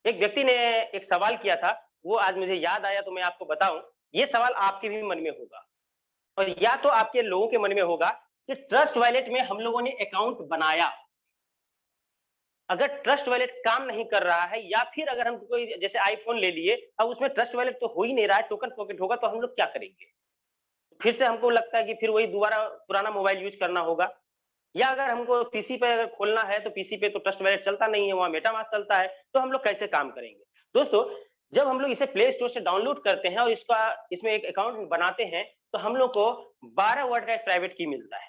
एक व्यक्ति ने एक सवाल किया था, वो आज मुझे याद आया तो मैं आपको बताऊं। ये सवाल आपके भी मन में होगा और या तो आपके लोगों के मन में होगा कि ट्रस्ट वॉलेट में हम लोगों ने अकाउंट बनाया, अगर ट्रस्ट वॉलेट काम नहीं कर रहा है, या फिर अगर हम कोई जैसे आईफोन ले लिए, अब उसमें ट्रस्ट वॉलेट तो हो ही नहीं रहा है, टोकन पॉकेट होगा तो हम लोग क्या करेंगे? फिर से हमको लगता है कि फिर वही दोबारा पुराना मोबाइल यूज करना होगा। या अगर हमको पीसी पे अगर खोलना है तो पीसी पे तो ट्रस्ट वॉलेट चलता नहीं है, वहां मेटामास्क चलता है, तो हम लोग कैसे काम करेंगे? दोस्तों जब हम लोग इसे प्ले स्टोर से डाउनलोड करते हैं और इसमें एक अकाउंट बनाते हैं, तो हम लोग को 12 वर्ड का एक प्राइवेट की मिलता है।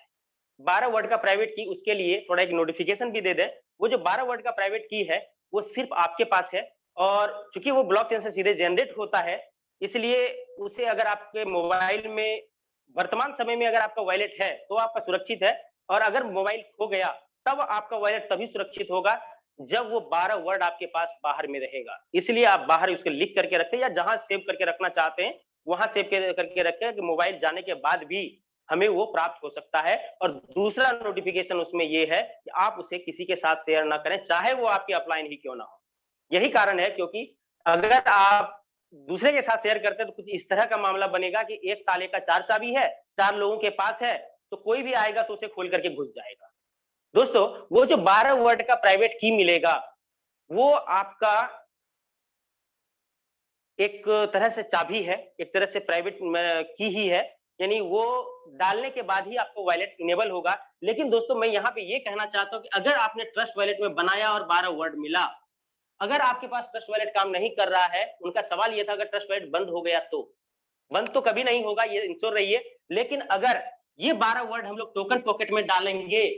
12 वर्ड का प्राइवेट की, उसके लिए थोड़ा एक नोटिफिकेशन भी दे दे। वो जो 12 वर्ड का प्राइवेट की है वो सिर्फ आपके पास है, और चूंकि वो ब्लॉकचेन से सीधे जनरेट होता है, इसलिए उसे अगर आपके मोबाइल में वर्तमान समय में अगर आपका वॉलेट है तो आपका सुरक्षित है, और अगर मोबाइल खो गया तब आपका वॉलेट तभी सुरक्षित होगा जब वो 12 वर्ड आपके पास बाहर में रहेगा। इसलिए आप बाहर उसको लिख करके रखें, या जहां सेव करके रखना चाहते हैं वहां सेव करके रखें कि मोबाइल जाने के बाद भी हमें वो प्राप्त हो सकता है। और दूसरा नोटिफिकेशन उसमें ये है कि आप उसे किसी के साथ शेयर ना करें, चाहे वो आपके अपलाइन ही क्यों ना हो। यही कारण है, क्योंकि अगर आप दूसरे के साथ शेयर करते हैं तो कुछ इस तरह का मामला बनेगा कि एक ताले का 4 चाबी है, 4 लोगों के पास है, तो कोई भी आएगा तो उसे खोल करके घुस जाएगा। दोस्तों वो जो 12 वर्ड का प्राइवेट की मिलेगा, वो आपका एक तरह से चाबी है, एक तरह से प्राइवेट की ही है, यानी वो डालने के बाद ही आपको वॉलेट इनेबल होगा। लेकिन दोस्तों मैं यहाँ पे ये कहना चाहता हूँ कि अगर आपने ट्रस्ट वॉलेट में बनाया और 12 वर्ड मिला, अगर आपके पास ट्रस्ट वॉलेट काम नहीं कर रहा है, उनका सवाल ये था अगर ट्रस्ट वॉलेट बंद हो गया तो, बंद तो कभी नहीं होगा, ये इंश्योर रहिए। लेकिन अगर ये 12 वर्ड हम लोग टोकन पॉकेट में डालेंगे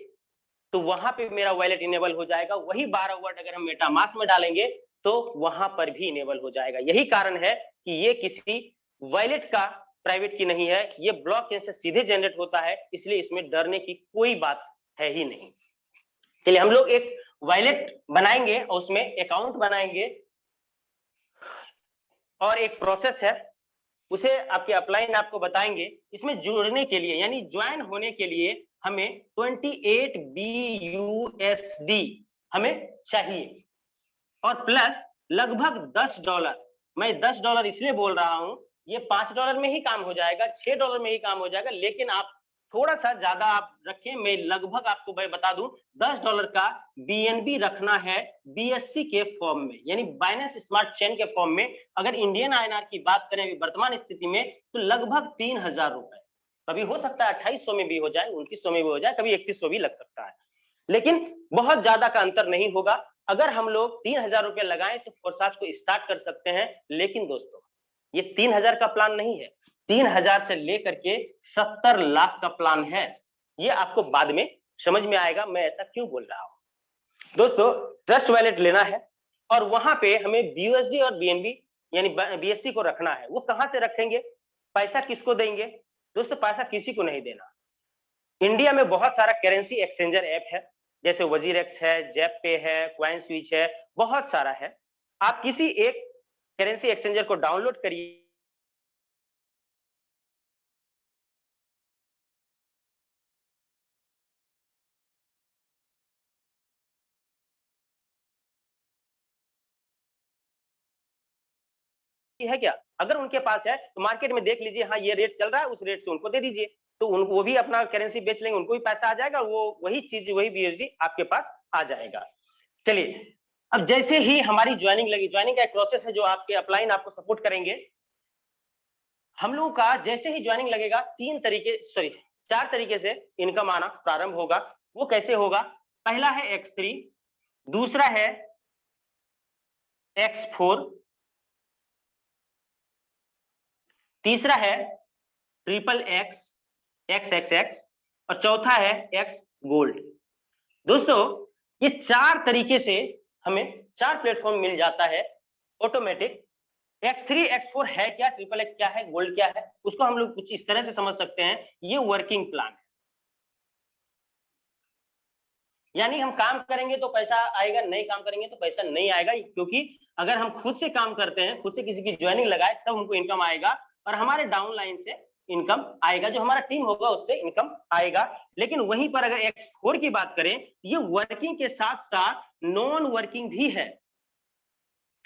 तो वहां पे मेरा वॉलेट इनेबल हो जाएगा। वही 12 वर्ड अगर हम मेटामास्क में डालेंगे तो वहां पर भी इनेबल हो जाएगा। यही कारण है कि ये किसी वॉलेट का प्राइवेट की नहीं है, ये ब्लॉकचेन से सीधे जनरेट होता है, इसलिए इसमें डरने की कोई बात है ही नहीं। चलिए हम लोग एक वॉलेट बनाएंगे और उसमें अकाउंट बनाएंगे, और एक प्रोसेस है उसे आपके अपलाइन आपको बताएंगे। इसमें जुड़ने के लिए यानी ज्वाइन होने के लिए हमें 28 BUSD हमें चाहिए, और प्लस लगभग $10। मैं $10 इसलिए बोल रहा हूं, ये $5 में ही काम हो जाएगा, $6 में ही काम हो जाएगा, लेकिन आप थोड़ा सा ज्यादा आप रखें। मैं लगभग आपको मैं बता दूं, $10 का BNB रखना है BSC के फॉर्म में, यानी बाइनेंस स्मार्ट चेन के फॉर्म में। अगर इंडियन INR की बात करें वर्तमान स्थिति में तो लगभग 3000 रुपए। कभी हो सकता है 2800 में भी हो जाए, 2900 में भी हो जाए, कभी 3100 भी लग सकता है, लेकिन बहुत ज्यादा का अंतर नहीं होगा। अगर हम लोग 3000 रुपए लगाएं तो फोर्साज को स्टार्ट कर सकते हैं। लेकिन दोस्तों ये 3000 का प्लान नहीं है, 3000 से लेकर के 70 लाख का प्लान है। ये आपको बाद में समझ में आएगा मैं ऐसा क्यों बोल रहा हूं। दोस्तों ट्रस्ट वॉलेट लेना है और वहां पे हमें BUSD और BNB यानी BSC को रखना है। वो कहां से रखेंगे, पैसा किसको देंगे? दोस्तों पैसा किसी को नहीं देना। इंडिया में बहुत सारा करेंसी एक्सचेंजर ऐप है, जैसे वजीरेक्स है, जेप पे है, क्वाइन स्विच है, बहुत सारा है। आप किसी एक करेंसी एक्सचेंजर को डाउनलोड करिए है क्या? अगर उनके पास है तो मार्केट में देख लीजिए, हाँ ये रेट चल रहा है, उस रेट से उनको दे दीजिए, तो वो भी अपना करेंसी बेच लेंगे, उनको भी पैसा आ जाएगा, वो वही चीज वही BUSD आपके पास आ जाएगा। चलिए, अब जैसे ही हमारी ज्वाइनिंग लगी, ज्वाइनिंग का एक प्रोसेस है जो आपके अपलाइन आपको सपोर्ट करेंगे। हम लोगों का जैसे ही ज्वाइनिंग लगेगा 4 तरीके से इनकम आना प्रारंभ होगा। वो कैसे होगा? पहला है X3, दूसरा है X4, तीसरा है XXX, XXX, और चौथा है X गोल्ड। दोस्तों ये 4 तरीके से हमें 4 प्लेटफॉर्म मिल जाता है ऑटोमेटिक। X3 X4 है क्या, XXX क्या है, गोल्ड क्या है, उसको हम लोग कुछ इस तरह से समझ सकते हैं, ये वर्किंग प्लान है। यानी हम काम करेंगे तो पैसा आएगा, नहीं काम करेंगे तो पैसा नहीं आएगा, क्योंकि अगर हम खुद से काम करते हैं, खुद से किसी की ज्वाइनिंग लगाए, तब हमको इनकम आएगा, और हमारे डाउन लाइन से इनकम आएगा, जो हमारा टीम होगा उससे इनकम आएगा। लेकिन वहीं पर अगर X4 की बात करें, ये वर्किंग के साथ साथ नॉन वर्किंग भी है।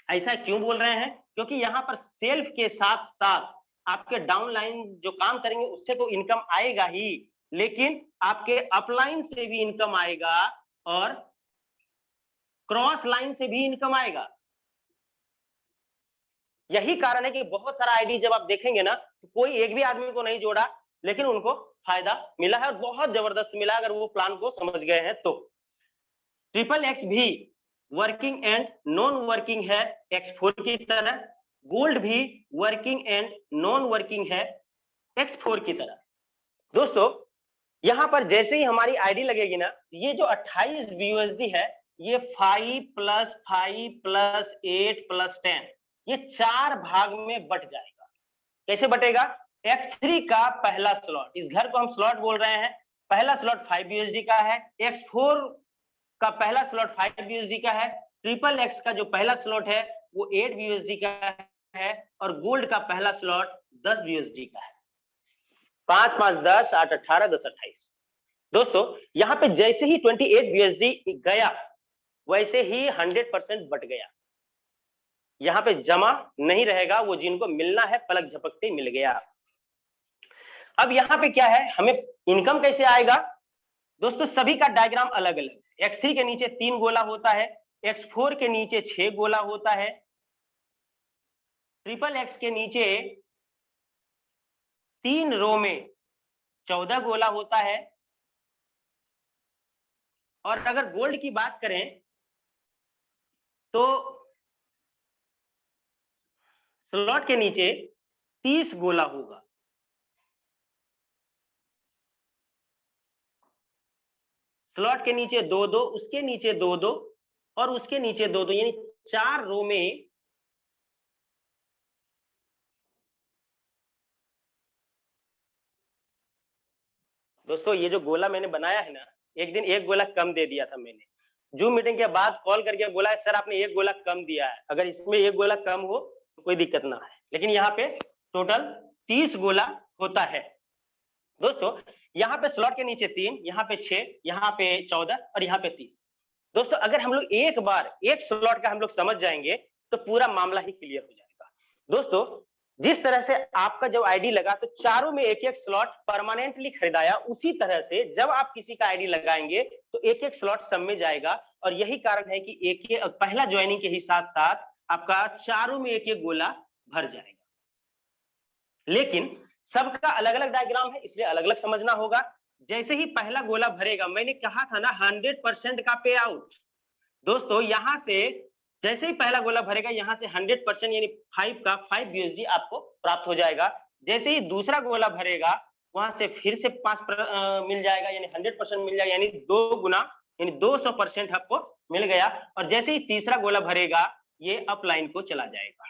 ऐसा क्यों बोल रहे हैं? क्योंकि यहाँ पर सेल्फ के साथ साथ आपके डाउन लाइन जो काम करेंगे उससे तो इनकम आएगा ही, लेकिन आपके अपलाइन से भी इनकम आएगा और क्रॉस लाइन से भी इनकम आएगा। यही कारण है कि बहुत सारा आईडी जब आप देखेंगे ना, तो कोई एक भी आदमी को नहीं जोड़ा, लेकिन उनको फायदा मिला है और बहुत जबरदस्त मिला, अगर वो प्लान को समझ गए हैं तो। XXX भी वर्किंग एंड नॉन वर्किंग है X4 की तरह, गोल्ड भी वर्किंग एंड नॉन वर्किंग है X4 की तरह। दोस्तों यहां पर जैसे ही हमारी आईडी लगेगी ना, ये जो 28 BUSD है, ये 5 + 5 + 8 + 10, ये 4 भाग में बट जाएगा। कैसे बटेगा? X3 का पहला स्लॉट, इस घर को हम स्लॉट बोल रहे हैं, पहला स्लॉट 5 BUSD का है, X4 का पहला स्लॉट 5 BUSD का है, XXX का जो पहला स्लॉट है वो 8 BUSD का है, और गोल्ड का पहला स्लॉट 10 BUSD का है। 5 5 10 8 18 10 28। दोस्तों यहां पे जैसे ही 28 BUSD गया, वैसे ही 100% बट गया। यहां पे जमा नहीं रहेगा, वो जिनको मिलना है पलक झपकते मिल गया। अब यहां पे क्या है, हमें इनकम कैसे आएगा? दोस्तों सभी का डायग्राम अलग अलग है। X3 के नीचे 3 गोला होता है, X4 के नीचे 6 गोला होता है, XXX के नीचे 3 रो में 14 गोला होता है, और अगर गोल्ड की बात करें तो स्लॉट के नीचे 30 गोला होगा। स्लॉट के नीचे 2-2, उसके नीचे 2-2, और उसके नीचे 2-2, यानी 4 रो में दोस्तों ये जो गोला मैंने बनाया है ना, एक दिन एक गोला कम दे दिया था मैंने, जूम मीटिंग के बाद कॉल करके बोला है सर आपने एक गोला कम दिया है, अगर इसमें एक गोला कम हो तो कोई दिक्कत ना है, लेकिन यहाँ पे टोटल 30 गोला होता है। दोस्तों यहाँ पे स्लॉट के नीचे 3, यहाँ पे 6, यहाँ पे 14 और यहाँ पे 30। दोस्तों अगर हम लोग एक बार एक स्लॉट का हम लोग समझ जाएंगे तो पूरा मामला ही क्लियर हो जाएगा। दोस्तों जिस तरह से आपका जब आईडी लगा तो चारों में एक एक स्लॉट परमानेंटली खरीदाया, उसी तरह से जब आप किसी का आईडी लगाएंगे तो एक एक स्लॉट सब में जाएगा, और यही कारण है कि एक पहला ज्वाइनिंग के ही साथ साथ आपका चारों में एक एक गोला भर जाएगा। लेकिन सबका अलग अलग डायग्राम है, इसलिए अलग अलग समझना होगा। जैसे ही पहला गोला भरेगा, मैंने कहा था ना 100% का पे आउट। दोस्तों यहां से जैसे ही पहला गोला भरेगा, यहां से 100% यानी 5 का 5 BUSD आपको प्राप्त हो जाएगा। जैसे ही दूसरा गोला भरेगा, वहां से फिर से 5 मिल जाएगा, यानी 100% मिल जाएगा, यानी 2 गुना यानी 200% आपको मिल गया। और जैसे ही तीसरा गोला भरेगा, ये अपलाइन को चला जाएगा,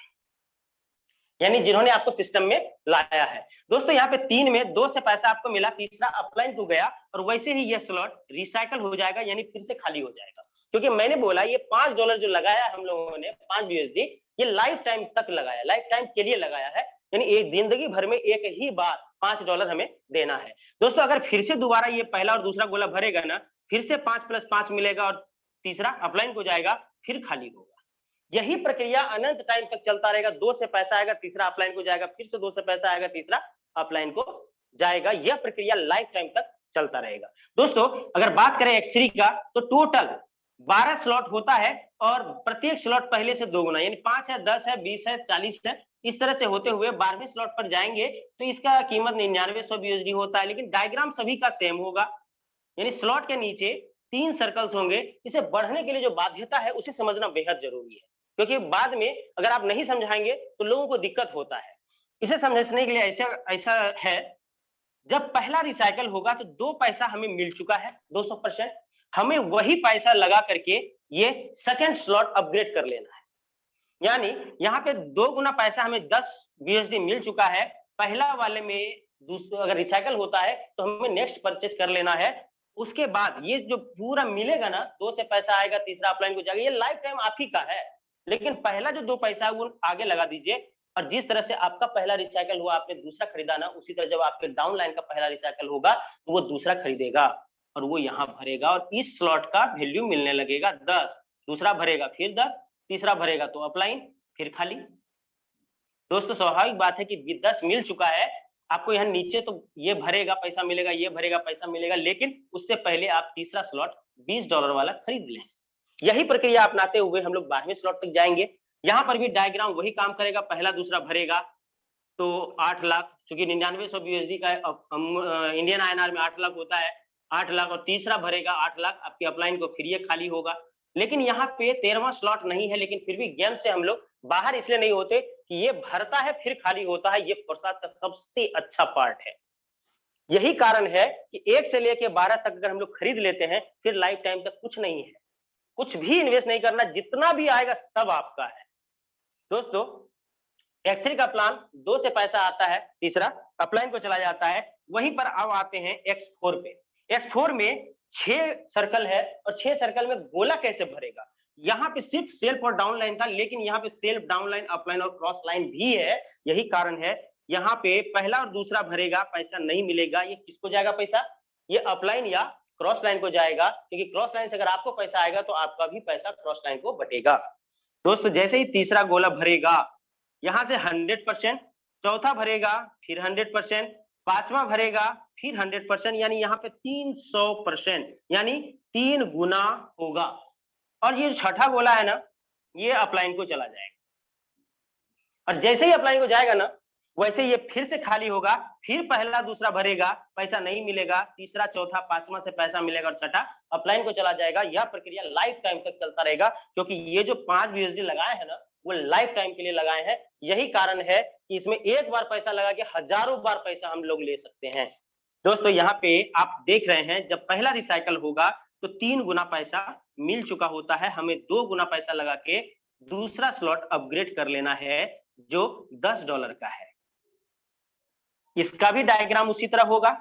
यानी जिन्होंने आपको सिस्टम में लाया है। दोस्तों यहाँ पे 3 में 2 से पैसा आपको मिला, तीसरा अपलाइन को गया, और वैसे ही ये स्लॉट रिसाइकल हो जाएगा, यानी फिर से खाली हो जाएगा। क्योंकि मैंने बोला ये $5 जो लगाया हम लोगों ने 5 BUSD, ये लाइफ टाइम तक लगाया, लाइफ टाइम के लिए लगाया है, यानी एक जिंदगी भर में एक ही बार $5 हमें देना है। दोस्तों अगर फिर से दोबारा ये पहला और दूसरा गोला भरेगा ना, फिर से 5 + 5 मिलेगा और तीसरा अपलाइन को जाएगा, फिर खाली होगा। यही प्रक्रिया अनंत टाइम तक चलता रहेगा। 2 से पैसा आएगा, तीसरा अपलाइन को जाएगा, फिर से 2 से पैसा आएगा, तीसरा अपलाइन को जाएगा। यह प्रक्रिया लाइफ टाइम तक चलता रहेगा। दोस्तों अगर बात करें X3 का, तो टोटल 12 स्लॉट होता है और प्रत्येक स्लॉट पहले से 2 गुना, यानी 5 है, 10 है, 20 है, 40 है, इस तरह से होते हुए 12वें स्लॉट पर जाएंगे तो इसका कीमत 9900 BUSD होता है। लेकिन डायग्राम सभी का सेम होगा, यानी स्लॉट के नीचे 3 सर्कल्स होंगे। इसे बढ़ने के लिए जो बाध्यता है उसे समझना बेहद जरूरी है, क्योंकि बाद में अगर आप नहीं समझाएंगे तो लोगों को दिक्कत होता है। इसे समझने के लिए ऐसा है, जब पहला रिसाइकल होगा तो 2 पैसा हमें मिल चुका है 200%, हमें वही पैसा लगा करके ये सेकंड स्लॉट अपग्रेड कर लेना है। यानी यहाँ पे 2 गुना पैसा हमें 10 BUSD मिल चुका है। पहला वाले में अगर रिसाइकल होता है तो हमें नेक्स्ट परचेज कर लेना है। उसके बाद ये जो पूरा मिलेगा ना, 2 से पैसा आएगा, तीसरा अपलाइन को जाएगा, ये लाइफ टाइम आप ही का है। लेकिन पहला जो 2 पैसा है वो आगे लगा दीजिए, और जिस तरह से आपका पहला रिसाइकल हुआ, आपने दूसरा खरीदा ना, उसी तरह जब आपके डाउन लाइन का पहला रिसाइकल होगा तो वो दूसरा खरीदेगा और वो यहाँ भरेगा, और इस स्लॉट का वैल्यू मिलने लगेगा 10। दूसरा भरेगा फिर 10, तीसरा भरेगा तो अपलाइन, फिर खाली। दोस्तों स्वाभाविक बात है कि 10 मिल चुका है, आपको यहाँ नीचे तो ये भरेगा पैसा मिलेगा, ये भरेगा पैसा मिलेगा, लेकिन उससे पहले आप तीसरा स्लॉट $20 वाला खरीद लें। यही प्रक्रिया अपनाते हुए हम लोग 12वें स्लॉट तक जाएंगे। यहाँ पर भी डायग्राम वही काम करेगा, पहला दूसरा भरेगा तो 8 लाख, चूंकि 9900 BUSD का इंडियन INR में 8 लाख होता है, 8 लाख, और तीसरा भरेगा 8 लाख, आपके अपलाइन को फिर ये खाली होगा। लेकिन यहाँ पे 13वां स्लॉट नहीं है, लेकिन फिर भी गेम से हम लोग बाहर इसलिए नहीं होते कि ये भरता है फिर खाली होता है, ये प्रसाद का सबसे अच्छा पार्ट है। यही कारण है कि 1 से लेके 12 तक अगर हम लोग खरीद लेते हैं फिर लाइफ टाइम तक कुछ नहीं है, कुछ भी इन्वेस्ट नहीं करना, जितना भी आएगा सब आपका है। दोस्तों X3 का प्लान 2 से पैसा आता है, तीसरा अपलाइन को चला जाता है। वहीं पर अब आते हैं X4 पे। X4 में 6 सर्कल है और 6 सर्कल में गोला कैसे भरेगा। यहाँ पे सिर्फ सेल्फ और डाउन लाइन था, लेकिन यहाँ पे सेल्फ, डाउन लाइन, अपलाइन और क्रॉस लाइन भी है। यही कारण है यहाँ पे पहला और दूसरा भरेगा, पैसा नहीं मिलेगा। ये किसको जाएगा पैसा, ये अपलाइन या क्रॉस लाइन को जाएगा, क्योंकि क्रॉस लाइन से अगर आपको पैसा आएगा तो आपका भी पैसा क्रॉस लाइन को बटेगा। दोस्तों जैसे ही तीसरा गोला भरेगा यहां से 100%, चौथा भरेगा फिर 100%, पांचवा भरेगा फिर 100%, यानी यहाँ पे 300%, यानी 3 गुना होगा। और ये छठा गोला है ना, ये अपलाइन को चला जाएगा, और जैसे ही अपलाइन को जाएगा ना वैसे ये फिर से खाली होगा, फिर पहला दूसरा भरेगा, पैसा नहीं मिलेगा, तीसरा चौथा पांचवा से पैसा मिलेगा, और छठा अपलाइन को चला जाएगा। यह प्रक्रिया लाइफ टाइम तक चलता रहेगा, क्योंकि ये जो 5 BUSD लगाए हैं ना वो लाइफ टाइम के लिए लगाए हैं। यही कारण है कि इसमें एक बार पैसा लगा के हजारों बार पैसा हम लोग ले सकते हैं। दोस्तों यहाँ पे आप देख रहे हैं, जब पहला रिसाइकल होगा तो 3 गुना पैसा मिल चुका होता है, हमें 2 गुना पैसा लगा के दूसरा स्लॉट अपग्रेड कर लेना है जो $10 का है। इसका भी डायग्राम उसी तरह होगा,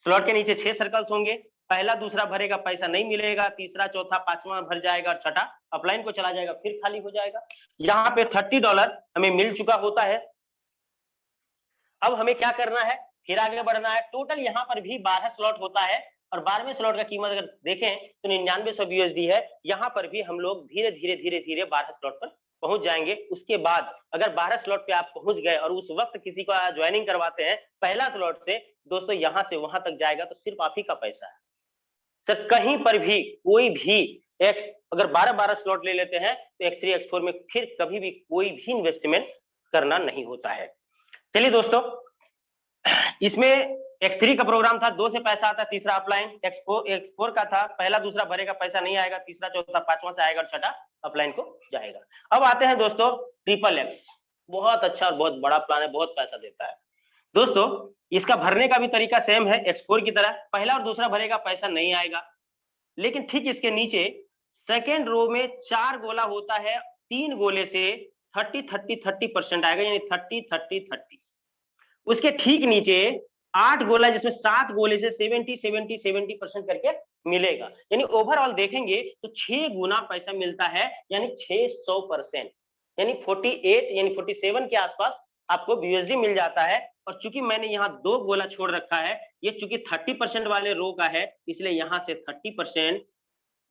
स्लॉट के नीचे 6 सर्कल्स होंगे, पहला दूसरा भरेगा, पैसा नहीं मिलेगा, तीसरा चौथा पांचवा भर जाएगा, और छठा अपलाइन को चला जाएगा, फिर खाली हो जाएगा। यहाँ पे $30 हमें मिल चुका होता है। अब हमें क्या करना है, फिर आगे बढ़ना है। टोटल यहाँ पर भी 12 स्लॉट होता है, और 12वें स्लॉट का कीमत अगर देखें तो 9900 BUSD है। यहाँ पर भी हम लोग धीरे धीरे 12 स्लॉट पर पहुंच जाएंगे। उसके बाद अगर 12 स्लॉट पे आप पहुंच गए और उस वक्त किसी को ज्वाइनिंग करवाते हैं पहला स्लॉट से, दोस्तों यहाँ से वहां तक जाएगा तो सिर्फ आप ही का पैसा है सर। कहीं पर भी कोई भी अगर 12 स्लॉट ले लेते हैं तो X3 X4 में फिर कभी भी कोई भी इन्वेस्टमेंट करना नहीं होता है। चलिए दोस्तों, इसमें X3 का प्रोग्राम था 2 से पैसा आता, तीसरा अपलाइन। X4 का था पहला दूसरा भरेगा, पैसा नहीं आएगा, तीसरा चौथा पांचवा से आएगा, और छठा अपलाइन को जाएगा। अब आते हैं दोस्तों XXX, बहुत अच्छा और बहुत बड़ा प्लान है, बहुत पैसा देता है। दोस्तों इसका भरने का भी तरीका सेम है X4 की तरह, पहला और दूसरा भरेगा, पैसा नहीं आएगा। लेकिन ठीक इसके नीचे सेकेंड रो में 4 गोला होता है, 3 गोले से 30% आएगा, यानी 30। उसके ठीक नीचे 8 गोला, जिसमें 7 गोले से 70% करके मिलेगा। यानी ओवरऑल देखेंगे तो 6 गुना पैसा मिलता है, यानी 600%, यानी 48 यानी 47 के आसपास आपको BUSD मिल जाता है। और चूंकि मैंने यहाँ 2 गोला छोड़ रखा है, ये चूंकि 30% वाले रो का है, इसलिए यहाँ से 30%,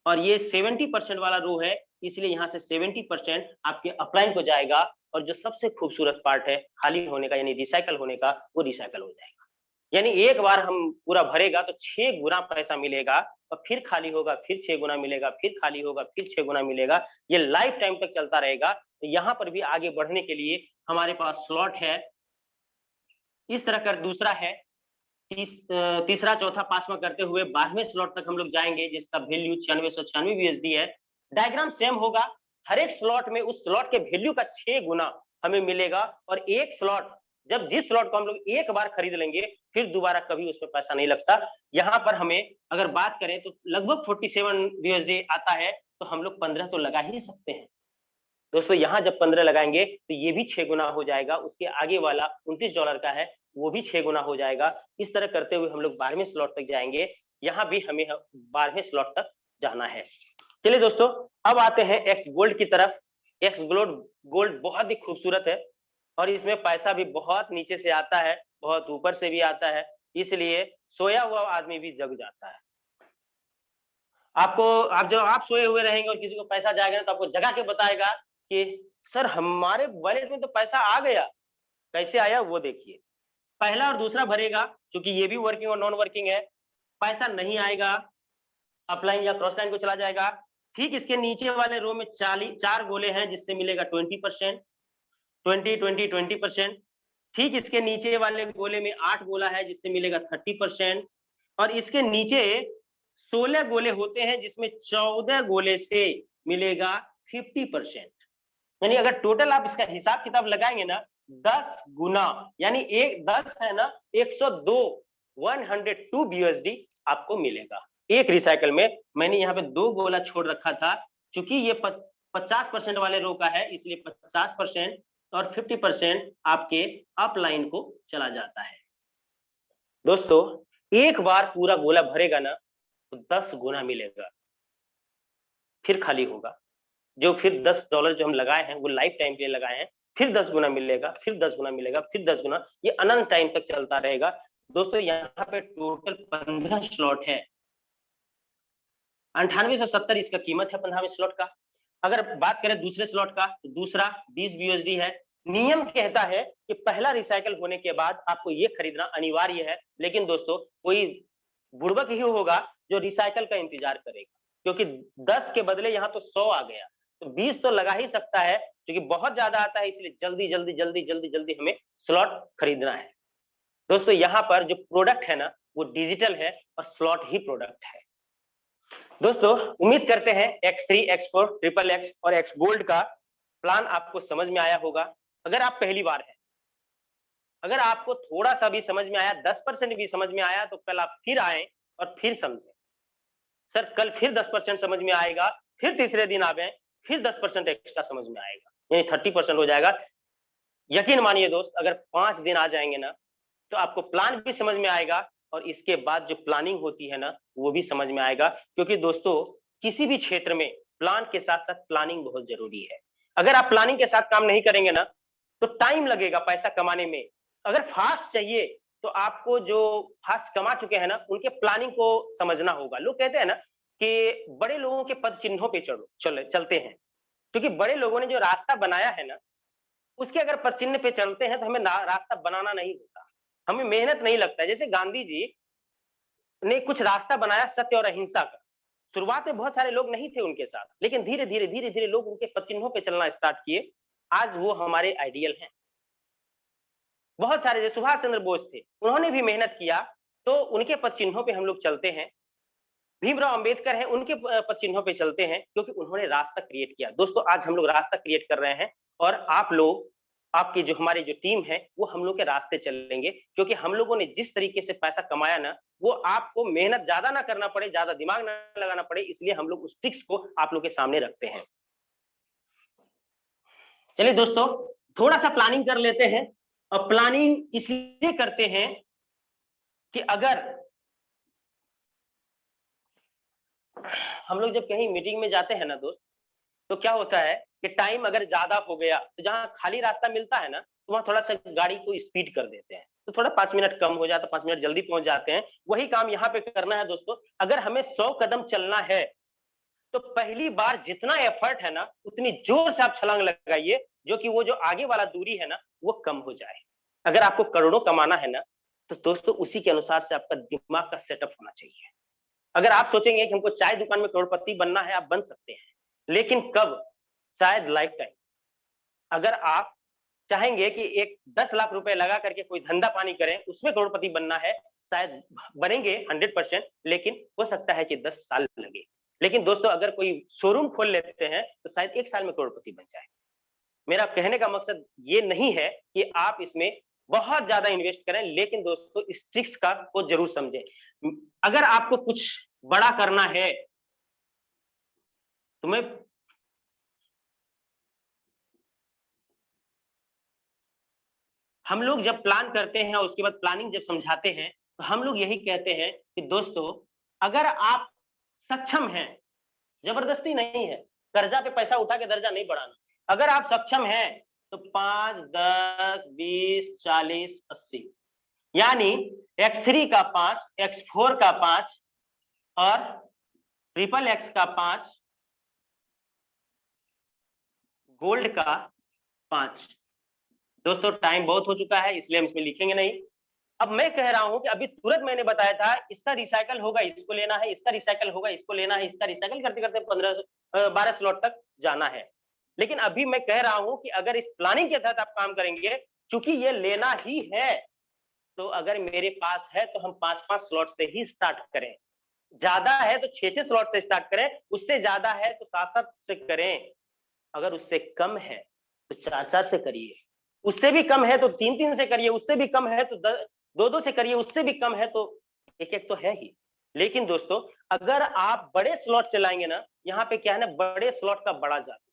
और ये 70% वाला रो है, इसलिए यहाँ से 70% आपके अपलाइन को जाएगा, और जो सबसे खूबसूरत पार्ट है खाली होने का यानी रिसाइकल होने का, वो रिसाइकल हो जाएगा। यानी एक बार हम पूरा भरेगा तो 6 गुना पैसा मिलेगा, और फिर खाली होगा फिर 6 गुना मिलेगा, फिर खाली होगा फिर 6 गुना मिलेगा। ये लाइफ टाइम तक चलता रहेगा। तो यहाँ पर भी आगे बढ़ने के लिए हमारे पास स्लॉट है, इस तरह कर दूसरा है, तीसरा चौथा पांचवा करते हुए 12वें स्लॉट तक हम लोग जाएंगे, जिसका वैल्यू 9696 यूएसडी है। डायग्राम सेम होगा, हर एक स्लॉट में उस स्लॉट के वैल्यू का 6 गुना हमें मिलेगा, और एक स्लॉट जब जिस स्लॉट को हम लोग एक बार खरीद लेंगे फिर दोबारा कभी उसमें पैसा नहीं लगता। यहाँ पर हमें अगर बात करें तो लगभग 47 यूएसडी आता है, तो हम लोग 15 तो लगा ही सकते हैं दोस्तों। यहाँ जब 15 लगाएंगे तो ये भी 6 गुना हो जाएगा, उसके आगे वाला $29 का है वो भी 6 गुना हो जाएगा। इस तरह करते हुए हम लोग 12वें स्लॉट तक जाएंगे, यहाँ भी हमें 12वें स्लॉट तक जाना है। चलिए दोस्तों, अब आते हैं एक्स गोल्ड की तरफ। एक्स गोल्ड बहुत ही खूबसूरत है, और इसमें पैसा भी बहुत नीचे से आता है, बहुत ऊपर से भी आता है, इसलिए सोया हुआ आदमी भी जग जाता है। आप जब आप सोए हुए रहेंगे और किसी को पैसा जाएगा ना, तो आपको जगा के बताएगा कि सर हमारे वॉलेट में तो पैसा आ गया, कैसे आया वो देखिए। पहला और दूसरा भरेगा, क्योंकि ये भी वर्किंग और नॉन वर्किंग है, पैसा नहीं आएगा, अपलाइन या क्रॉस लाइन को चला जाएगा। ठीक इसके नीचे वाले रो में 4 गोले हैं, जिससे मिलेगा 20%, 20%। ठीक इसके नीचे वाले गोले में 8 गोला है, जिससे मिलेगा 30%, और इसके नीचे 16 गोले होते हैं, जिसमें 14 गोले से मिलेगा 50%। यानी अगर टोटल आप इसका हिसाब किताब लगाएंगे ना, 10 गुना, यानी 10 है ना, 102 यूएसडी आपको मिलेगा एक रिसाइकल में। मैंने यहाँ पे 2 गोला छोड़ रखा था, क्योंकि ये 50% वाले रो का है, इसलिए 50% और 50% आपके अपलाइन को चला जाता है। दोस्तों एक बार पूरा गोला भरेगा ना, तो 10 गुना मिलेगा, फिर खाली होगा। जो फिर $10 जो हम लगाए हैं वो लाइफ टाइम के लिए लगाए हैं, फिर 10 गुना मिलेगा, फिर 10 गुना मिलेगा, फिर 10 गुना, ये अनंत टाइम तक चलता रहेगा। दोस्तों यहाँ पे टोटल 15 स्लॉट है, 9870 इसका कीमत है 15वें स्लॉट का। अगर बात करें दूसरे स्लॉट का, तो दूसरा 20 यूएसडी है। नियम कहता है कि पहला रिसाइकल होने के बाद आपको ये खरीदना अनिवार्य है, लेकिन दोस्तों कोई बुड़बक ही होगा जो रिसाइकल का इंतजार करेगा, क्योंकि 10 के बदले यहाँ तो 100 आ गया, तो 20 तो लगा ही सकता है, क्योंकि बहुत ज्यादा आता है, इसलिए जल्दी जल्दी जल्दी जल्दी जल्दी हमें स्लॉट खरीदना है। दोस्तों यहाँ पर जो प्रोडक्ट है ना, वो डिजिटल है और स्लॉट ही प्रोडक्ट है। दोस्तों उम्मीद करते हैं X3, X4, XXX और X गोल्ड का प्लान आपको समझ में आया होगा। अगर आप पहली बार हैं, अगर आपको थोड़ा सा भी समझ में आया, 10% भी समझ में आया, तो कल आप फिर आए और फिर समझें। सर कल फिर 10% समझ में आएगा, फिर तीसरे दिन आ गए, फिर 10% एक्स्ट्रा समझ में आएगा, यानी 30% हो जाएगा। यकीन मानिए दोस्त, अगर 5 दिन आ जाएंगे ना, तो आपको प्लान भी समझ में आएगा, और इसके बाद जो प्लानिंग होती है ना, वो भी समझ में आएगा। क्योंकि दोस्तों किसी भी क्षेत्र में प्लान के साथ साथ प्लानिंग बहुत जरूरी है। अगर आप प्लानिंग के साथ काम नहीं करेंगे ना, तो टाइम लगेगा पैसा कमाने में। अगर फास्ट चाहिए, तो आपको जो फास्ट कमा चुके हैं ना, उनके प्लानिंग को समझना होगा। लोग कहते हैं ना कि बड़े लोगों के पद चिन्हों पे चलते हैं, क्योंकि बड़े लोगों ने जो रास्ता बनाया है ना, उसके अगर पद चिन्ह पे चलते हैं तो हमें रास्ता बनाना नहीं होता, हमें मेहनत नहीं लगता है। जैसे गांधी जी ने कुछ रास्ता बनाया सत्य और अहिंसा का, शुरुआत में बहुत सारे लोग नहीं थे उनके साथ, लेकिन धीरे धीरे धीरे धीरे लोग उनके पद चिन्हों पे चलना स्टार्ट किए, आज वो हमारे आइडियल हैं। बहुत सारे जो सुभाष चंद्र बोस थे, उन्होंने भी मेहनत किया, तो उनके पद चिन्हों पे हम लोग चलते हैं। भीमराव अंबेडकर है, उनके पद चिन्हों पे चलते हैं, क्योंकि उन्होंने रास्ता क्रिएट किया। दोस्तों आज हम लोग रास्ता क्रिएट कर रहे हैं, और आप लोग, आपकी जो हमारी जो टीम है, वो हम लोग के रास्ते चलेंगे, क्योंकि हम लोगों ने जिस तरीके से पैसा कमाया ना, वो आपको मेहनत ज्यादा ना करना पड़े, ज्यादा दिमाग ना लगाना पड़े, इसलिए हम लोग उस ट्रिक्स को आप लोग के सामने रखते हैं। चलिए दोस्तों थोड़ा सा प्लानिंग कर लेते हैं, और प्लानिंग इसलिए करते हैं कि अगर हम लोग जब कहीं मीटिंग में जाते हैं ना दोस्त, तो क्या होता है कि टाइम अगर ज्यादा हो गया, तो जहां खाली रास्ता मिलता है ना, तो वहां थोड़ा सा गाड़ी को स्पीड कर देते हैं, तो थोड़ा 5 मिनट कम हो जाता है, 5 मिनट जल्दी पहुंच जाते हैं। वही काम यहाँ पे करना है दोस्तों। अगर हमें 100 कदम चलना है, तो पहली बार जितना एफर्ट है ना उतनी जोर से आप छलांग लगाइए जो कि वो जो आगे वाला दूरी है ना वो कम हो जाए। अगर आपको करोड़ों कमाना है ना तो दोस्तों उसी के अनुसार से आपका दिमाग का सेटअप होना चाहिए। अगर आप सोचेंगे कि हमको चाय दुकान में करोड़पति बनना है, आप बन सकते हैं, लेकिन कब? शायद लाइफ टाइम। अगर आप चाहेंगे कि एक 10 लाख रुपए लगा करके कोई धंधा पानी करें, उसमें करोड़पति बनना है, शायद बनेंगे 100%, लेकिन हो सकता है कि 10 साल लगे। लेकिन दोस्तों अगर कोई शोरूम खोल लेते हैं तो शायद 1 साल में करोड़पति बन जाए। मेरा कहने का मकसद ये नहीं है कि आप इसमें बहुत ज्यादा इन्वेस्ट करें, लेकिन दोस्तों इस ट्रिक्स का को जरूर समझें। अगर आपको कुछ बड़ा करना है तो हम लोग जब प्लान करते हैं और उसके बाद प्लानिंग जब समझाते हैं तो हम लोग यही कहते हैं कि दोस्तों अगर आप सक्षम हैं, जबरदस्ती नहीं है, कर्जा पे पैसा उठा के दर्जा नहीं बढ़ाना, अगर आप सक्षम हैं तो 5, 10, 20, 40, 80 यानी X3 का 5, X4 का 5 और XXX का 5, गोल्ड का 5। दोस्तों टाइम बहुत हो चुका है इसलिए हम इसमें लिखेंगे नहीं। अब मैं कह रहा हूं कि अभी तुरंत मैंने बताया था इसका रिसाइकल होगा, इसको लेना है, इसका रिसाइकल होगा, इसको लेना है, इसका रिसाइकल करते करते 12 स्लॉट तक जाना है। लेकिन अभी मैं कह रहा हूं कि अगर इस प्लानिंग के तहत आप काम करेंगे, चूंकि ये लेना ही है, तो अगर मेरे पास है तो हम 5-5 स्लॉट से ही स्टार्ट करें, ज्यादा है तो 6-6 स्लॉट से स्टार्ट करें, उससे ज्यादा है तो 7-7 से करें, अगर उससे कम है तो 4-4 से करिए, उससे भी कम है तो 3-3 से करिए, उससे भी कम है तो 2-2 से करिए, उससे भी कम है तो 1-1 तो है ही। लेकिन दोस्तों अगर आप बड़े स्लॉट चलाएंगे ना, यहाँ पे क्या है ना, बड़े स्लॉट का बड़ा जादू।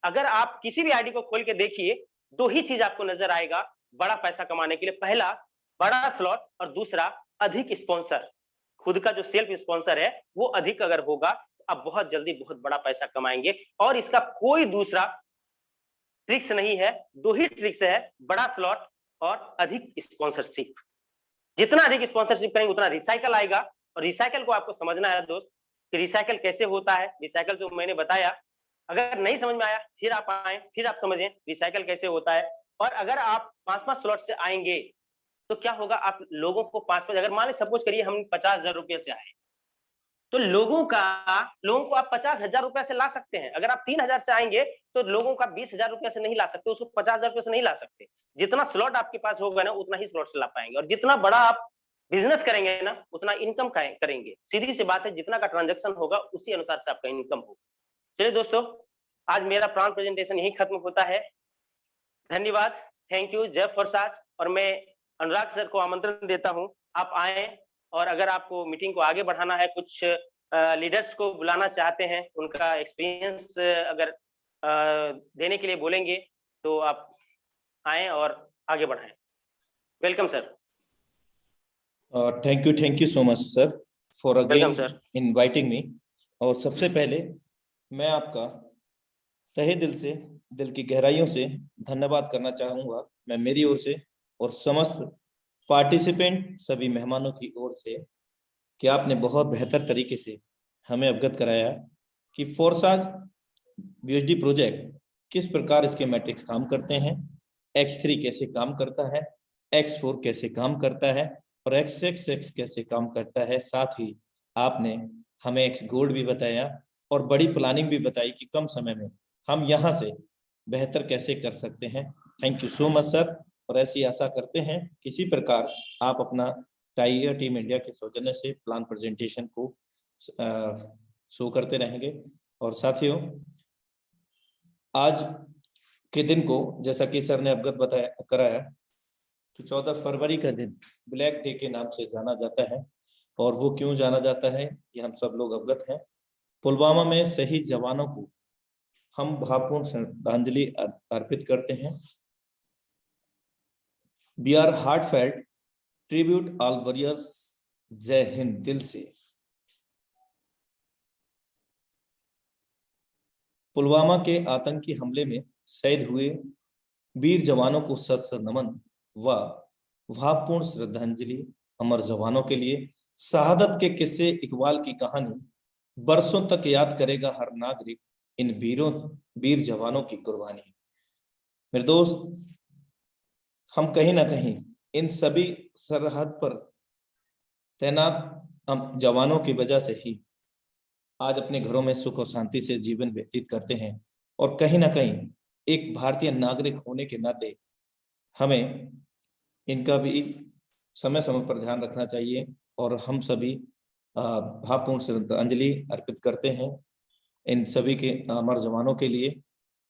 अगर आप किसी भी आईडी को खोल के देखिए, 2 ही चीज आपको नजर आएगा बड़ा पैसा कमाने के लिए, पहला बड़ा स्लॉट और दूसरा अधिक स्पॉन्सर। खुद का जो सेल्फ स्पॉन्सर है वो अधिक अगर होगा तो आप बहुत जल्दी बहुत बड़ा पैसा कमाएंगे। और इसका कोई दूसरा ट्रिक्स नहीं है, 2 ही ट्रिक्स है, बड़ा स्लॉट और अधिक स्पॉन्सरशिप। जितना अधिक स्पॉन्सरशिप करेंगे उतना रिसाइकल आएगा। और रिसाइकल को आपको समझना है दोस्त कि रिसाइकल कैसे होता है। रिसाइकल जो मैंने बताया, अगर नहीं समझ में आया फिर आप आए, फिर आप समझें रिसाइकल कैसे होता है। और अगर आप 5-5 स्लॉट से आएंगे तो क्या होगा, आप लोगों को 5-5, अगर मान लीजिए सपोज करिए हम 50,000 रुपये से आए, तो लोगों को आप 50,000 रुपए से ला सकते हैं। अगर आप 3,000 से आएंगे तो लोगों का 20,000 रुपए से नहीं ला सकते, उसको 50,000 रुपए से नहीं ला सकते। जितना स्लॉट आपके पास होगा ना उतना ही स्लॉट से ला पाएंगे। और जितना बड़ा आप बिजनेस करेंगे ना उतना इनकम करेंगे। सीधी सी बात है, जितना का ट्रांजेक्शन होगा उसी अनुसार से आपका इनकम होगा। चलिए दोस्तों, आज मेरा प्राण प्रेजेंटेशन यही खत्म होता है। धन्यवाद, थैंक यू, जय फॉरसास। और मैं अनुराग सर को आमंत्रण देता हूं, आप आए, और अगर आपको मीटिंग को आगे बढ़ाना है, कुछ लीडर्स को बुलाना चाहते हैं, उनका एक्सपीरियंस अगर देने के लिए बोलेंगे तो आप आए और आगे बढ़ाएं। Welcome sir. Thank you so much sir for again sir inviting me. और सबसे पहले मैं आपका तहे दिल से, दिल की गहराइयों से धन्यवाद करना चाहूंगा, मैं मेरी ओर से और समस्त पार्टिसिपेंट सभी मेहमानों की ओर से, कि आपने बहुत बेहतर तरीके से हमें अवगत कराया कि फोर्साज बीएचडी प्रोजेक्ट किस प्रकार इसके मैट्रिक्स काम करते हैं, X3 कैसे काम करता है, X4 कैसे काम करता है और XXX कैसे काम करता है। साथ ही आपने हमें X गोल्ड भी बताया और बड़ी प्लानिंग भी बताई कि कम समय में हम यहाँ से बेहतर कैसे कर सकते हैं। Thank you so much sir. और ऐसी आशा करते हैं किसी प्रकार आप अपना टाइगर टीम इंडिया के सौजन्य से प्लान प्रेजेंटेशन को शो करते रहेंगे। और साथियों, आज के दिन को जैसा कि सर ने अवगत कराया कि 14 फरवरी का दिन ब्लैक डे के नाम से जाना जाता है। और वो क्यों जाना जाता है ये हम सब लोग अवगत हैं। पुलवामा में शहीद जवानों को हम भावपूर्ण श्रद्धांजलि अर्पित करते हैं। We are heartfelt tribute all warriors. जय हिंद। दिल से पुलवामा के आतंकी हमले में शहीद हुए वीर जवानों को सत नमन व भावपूर्ण श्रद्धांजलि। अमर जवानों के लिए शहादत के किस्से, इकबाल की कहानी बरसों तक याद करेगा हर नागरिक इन वीर जवानों की कुर्बानी। मेरे दोस्त, हम कहीं ना कहीं इन सभी सरहद पर तैनात हम जवानों की वजह से ही आज अपने घरों में सुख और शांति से जीवन व्यतीत करते हैं। और कहीं ना कहीं एक भारतीय नागरिक होने के नाते हमें इनका भी समय समय पर ध्यान रखना चाहिए। और हम सभी भावपूर्ण श्रद्धांजलि अर्पित करते हैं इन सभी के अमर जवानों के लिए।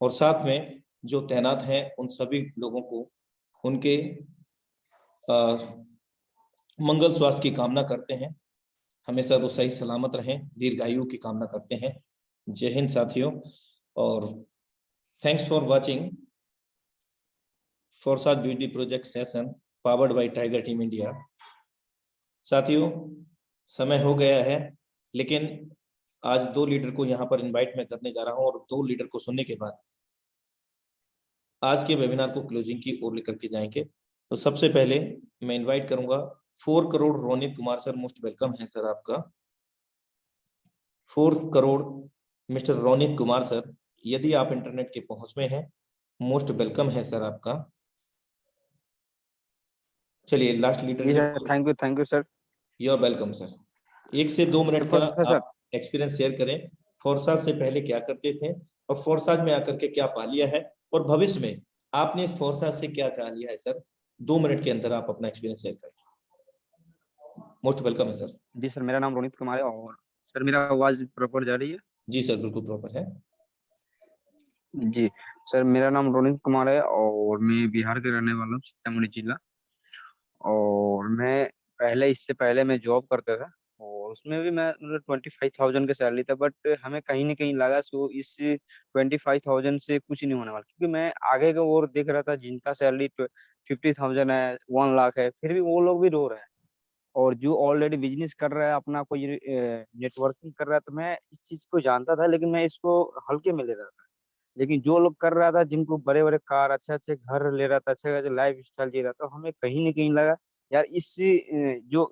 और साथ में जो तैनात हैं उन सभी लोगों को उनके मंगल स्वास्थ्य की कामना करते हैं। हमेशा वो सही सलामत रहें, दीर्घायु की कामना करते हैं। जय हिंद साथियों, और थैंक्स फॉर वाचिंग फोरसात beauty project session powered by tiger team India. साथियों, समय हो गया है, लेकिन आज 2 लीडर को यहाँ पर इनवाइट मैं करने जा रहा हूँ, और 2 लीडर को सुनने के बाद आज के वेबिनार को क्लोजिंग की ओर लेकर के जाएंगे। तो सबसे पहले मैं इनवाइट करूंगा 4 crore Ronit Kumar sir. Most welcome है सर आपका। 4 करोड़ मिस्टर रोनित कुमार सर, यदि आप इंटरनेट के पहुंच में हैं, मोस्ट वेलकम है सर आपका। चलिए last leadership. Thank you sir. You are welcome sir. 1 से 2 मिनट का आप एक्सपीरियंस शेयर करें। फोरसाज से पहले क्या करते थे और फोरसाज में आकर के क्या पा लिया है, और भविष्य में आपने इस फोरसाज से क्या चाह लिया है सर। 2 मिनट के अंदर आप अपना एक्सपीरियंस शेयर करें। मोस्ट वेलकम है सर। जी सर, मेरा नाम रोनित कुमार है। और सर मेरा आवाज प्रॉपर जा रही है? जी सर, बिल्कुल प्रॉपर है। जी सर, मेरा नाम रोनित कुमार है और मैं बिहार के रहने वाला हूँ, सीतामढ़ी जिला। और मैं इससे पहले मैं जॉब करता था और उसमें भी मैं 25,000 का सैलरी था। बट हमें कहीं ना कहीं लगा सो इस 25,000 से कुछ नहीं होने वाला, क्योंकि मैं आगे का और देख रहा था जिनका सैलरी 50,000 है, 1 लाख है, फिर भी वो लोग भी रो रहे हैं। और जो ऑलरेडी बिजनेस कर रहा है, अपना कोई नेटवर्किंग कर रहा है, तो मैं इस चीज को जानता था, लेकिन मैं इसको हल्के में ले रहा था। लेकिन जो लोग कर रहा था, जिनको बड़े बड़े कार, अच्छे अच्छे घर ले रहा था, अच्छे अच्छे लाइफ स्टाइल जी रहा था, हमें कहीं ना कहीं लगा यार इससे जो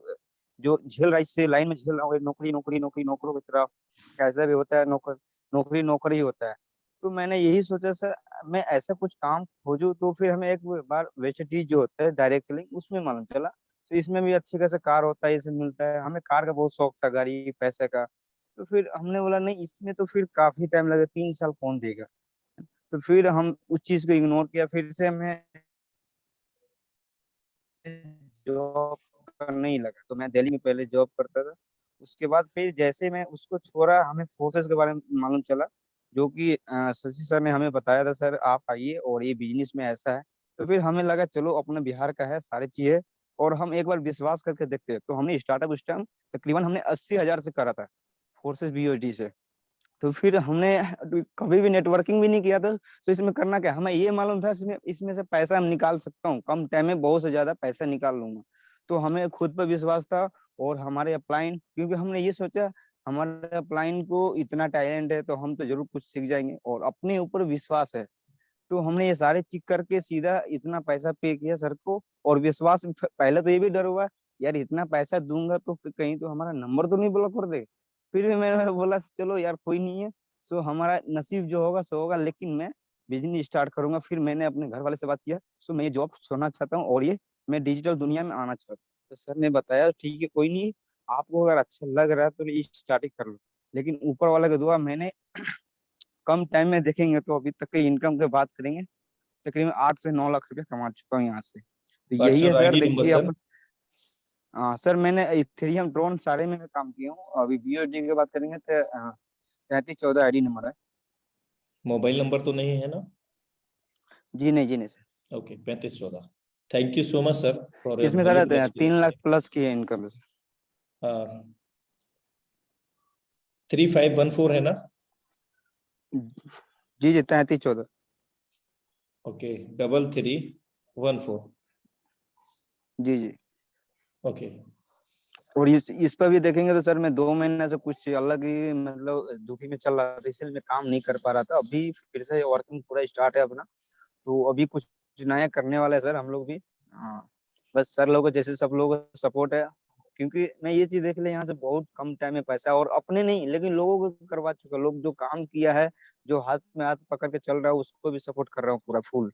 जो झेल रहा है, इससे लाइन में झेल रहा हूँ, नौकरी नौकरी नौकरी नौकरों की तरह कैसा भी होता है, नौकरी नौकरी होता है। तो मैंने यही सोचा सर, मैं ऐसा कुछ काम खोजूं। तो फिर हमें एक बार वेस्टिज जो होता है डायरेक्ट सेलिंग, उसमें मालूम चला। तो इसमें भी अच्छे खासा कार होता है, इसमें मिलता है। हमें कार का बहुत शौक था, गाड़ी पैसे का। तो फिर हमने बोला नहीं, इसमें तो फिर काफी टाइम लगेगा, 3 साल कौन देगा। तो फिर हम उस चीज को इग्नोर किया, फिर से हमें जॉब करने ही लगा। तो मैं दिल्ली में पहले जॉब करता था। उसके बाद फिर जैसे मैं उसको छोड़ा, हमें फोर्सेस के बारे में मालूम चला, जो कि शशि सर ने हमें बताया था, सर आप आइए और ये बिजनेस में ऐसा है। तो फिर हमें लगा चलो अपना बिहार का है सारी चीजें, और हम एक बार विश्वास करके देखते हैं। तो हमने स्टार्टअप उस टाइम तकरीबन हमने 80,000 से करा था, फोर्सेस बीओडी से। तो फिर हमने कभी भी नेटवर्किंग भी नहीं किया था। तो इसमें करना क्या, हमें ये मालूम था इसमें इसमें से पैसा हम निकाल सकता हूँ, कम टाइम में बहुत से ज्यादा पैसा निकाल लूंगा। तो हमें खुद पर विश्वास था। और हमारे अपलाइन, क्योंकि हमने ये सोचा हमारे अपलाइन को इतना टैलेंट है, तो हम तो जरूर कुछ सीख जाएंगे, और अपने ऊपर विश्वास है। तो हमने ये सारे चेक करके सीधा इतना पैसा पे किया सर को। और विश्वास, पहले तो ये भी डर हुआ यार, इतना पैसा दूंगा तो कहीं तो हमारा नंबर तो नहीं ब्लॉक कर दे। फिर भी मैंने बोला चलो यार कोई नहीं है, सो हमारा नसीब जो होगा सो होगा, लेकिन मैं बिजनेस स्टार्ट करूंगा। फिर मैंने अपने घर वाले से बात किया, सो मैं ये जॉब छोड़ना चाहता हूँ और ये मैं डिजिटल दुनिया में आना चाहता हूँ। तो सर ने बताया ठीक है कोई नहीं, आपको अगर अच्छा लग रहा है तो ये स्टार्टिंग कर लो। लेकिन ऊपर वाला का दुआ, मैंने कम टाइम में देखेंगे तो अभी तक की इनकम की बात करेंगे, तकरीबन 8 से 9 लाख रुपए कमा चुका हूँ यहाँ से। तो व्हाट्स यही है योर सर, आईडी नंबर देखिए सर? अपन। हाँ सर, मैंने इथेरियम ड्रोन सारे में काम किया हूँ। अभी बीओडी की बात करेंगे तो 3314 आईडी नंबर है। मोबाइल नंबर तो नहीं है ना? जी नहीं, जी नहीं sir. Okay, 3514। Thank you so much sir for your इसमें sir valuable 3 lakh experience. Plus की है इनकम सर। 3514 है ना? जी जी, 3314। ओके, 3314। जी जी। ओके। और इस पर भी देखेंगे तो सर मैं 2 महीने से कुछ अलग ही मतलब दुखी में चल रहा था, इसलिए मैं काम नहीं कर पा रहा था। अभी फिर से वर्किंग पूरा स्टार्ट है अपना। तो अभी कुछ नया करने वाला है सर हम लोग भी। हाँ, बस सर लोगों को जैसे सब लोग सपोर्ट है, क्योंकि मैं ये चीज देख लिया यहाँ से बहुत कम टाइम में पैसा, और अपने नहीं लेकिन लोगों को करवा चुका, लोग जो काम किया है, जो हाथ में हाथ पकड़ के चल रहा है उसको भी सपोर्ट कर रहा हूँ पूरा फुल।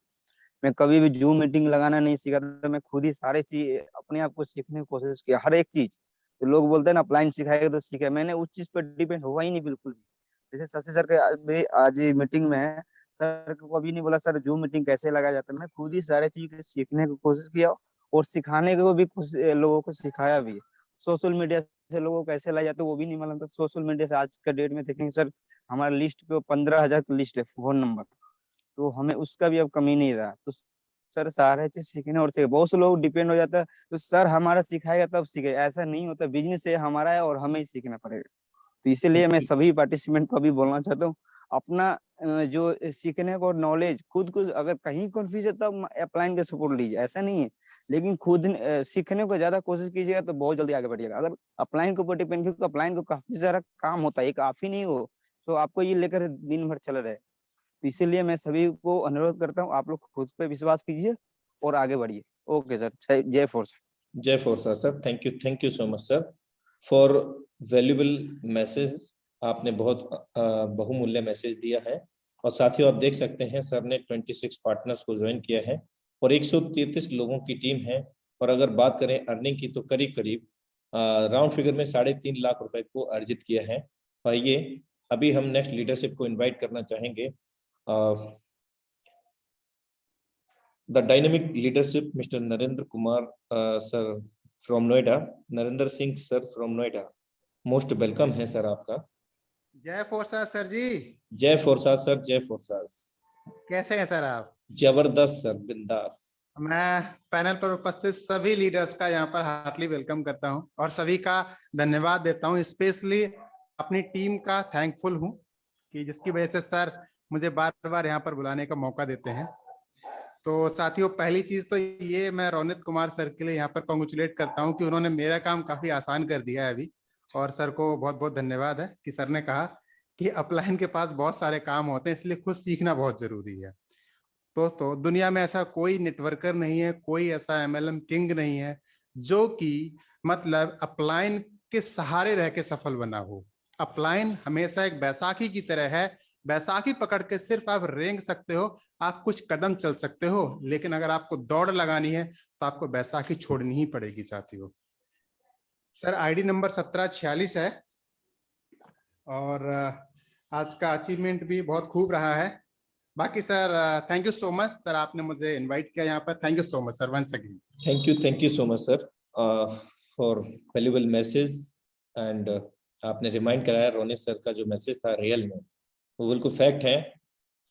मैं कभी भी जूम मीटिंग लगाना नहीं सीखा था, मैं खुद ही सारे चीज अपने आप को सीखने की कोशिश किया, हर एक चीज। तो लोग बोलते हैं ना अपलाइन सिखाएगा तो सीखे, मैंने उस चीज पर डिपेंड हुआ ही नहीं बिल्कुल भी। जैसे शशि सर के आज मीटिंग में है, सर को कभी नहीं बोला सर जूम मीटिंग कैसे लगाया जाता है, मैं खुद ही सारे चीज सीखने की कोशिश किया, और सिखाने को भी कुछ लोगों को सिखाया भी। सोशल मीडिया से लोगों को कैसे लाया जाता है वो भी नहीं मालूम था। सोशल मीडिया से आज का डेट में देखेंगे सर, हमारा लिस्ट पे 15,000 की लिस्ट है फोन नंबर, तो हमें उसका भी अब कमी नहीं रहा। तो सर सारे चीज सीखने और सीखे, बहुत से लोग डिपेंड हो जाता है तो सर हमारा सिखाएगा तब सीखे, ऐसा नहीं होता, बिजनेस है हमारा है और हमें ही सीखना पड़ेगा। तो इसीलिए मैं सभी पार्टिसिपेंट को भी बोलना चाहता हूँ, अपना जो सीखने को नॉलेज खुद को, अगर कहीं कंफ्यूज है तब अपलाइन का सपोर्ट लीजिए, ऐसा नहीं है, लेकिन खुद सीखने को ज्यादा कोशिश कीजिएगा तो बहुत जल्दी आगे बढ़िएगा। अगर अपलाइन के ऊपर डिपेंड, क्योंकि अपलाइन को काफी सारा काम होता है, एक आप ही नहीं हो तो आपको ये लेकर दिन भर चल रहे। तो इसीलिए मैं सभी को अनुरोध करता हूँ, आप लोग खुद पे विश्वास कीजिए और आगे बढ़िए। ओके सर, जय फोर्स। जय फोर्सा sir, thank you so much sir for valuable message. आपने बहुत बहुमूल्य मैसेज दिया है। और साथियों आप देख सकते हैं सर ने 26 पार्टनर्स को ज्वाइन किया है और 133 लोगों की टीम है। और अगर बात करें अर्निंग की तो करीब करीब राउंड फिगर में 3.5 लाख रुपए को अर्जित किया है। आइए अभी हम नेक्स्ट लीडरशिप को इनवाइट करना चाहेंगे। The dynamic leadership mister Narendra Kumar sir from Noida, Narendra Singh sir from Noida, most welcome है सर आपका। जय फोर्सा सर जी। जय फोर्सास सर, जय फोर्सास। कैसे हैं सर आप? जबरदस्त सर, बिंदास। मैं पैनल पर उपस्थित सभी लीडर्स का यहाँ पर हार्टली वेलकम करता हूँ और सभी का धन्यवाद देता हूँ। स्पेशली अपनी टीम का थैंकफुल हूँ कि जिसकी वजह से सर मुझे बार बार यहाँ पर बुलाने का मौका देते हैं। तो साथियों पहली चीज तो ये, मैं रोनित कुमार सर के लिए यहाँ पर कॉन्ग्रेचुलेट करता हूँ कि उन्होंने मेरा काम काफी आसान कर दिया है अभी, और सर को बहुत बहुत धन्यवाद है कि सर ने कहा कि अपलाइन के पास बहुत सारे काम होते हैं, इसलिए खुद सीखना बहुत जरूरी है। दोस्तों दुनिया में ऐसा कोई नेटवर्कर नहीं है, कोई ऐसा MLM किंग नहीं है जो कि मतलब अपलाइन के सहारे रह के सफल बना हो। अपलाइन हमेशा एक बैसाखी की तरह है, बैसाखी पकड़ के सिर्फ आप रेंग सकते हो, आप कुछ कदम चल सकते हो, लेकिन अगर आपको दौड़ लगानी है तो आपको बैसाखी छोड़नी ही पड़ेगी साथियों। सर आईडी नंबर 1746 है और आज का अचीवमेंट भी बहुत खूब रहा है। बाकी sir thank you so much sir, आपने मुझे इनवाइट किया यहाँ पर। Thank you so much sir once again. Thank you so much sir for valuable message. And आपने रिमाइंड कराया रोनित सर का जो मैसेज था रियल में वो बिल्कुल फैक्ट है,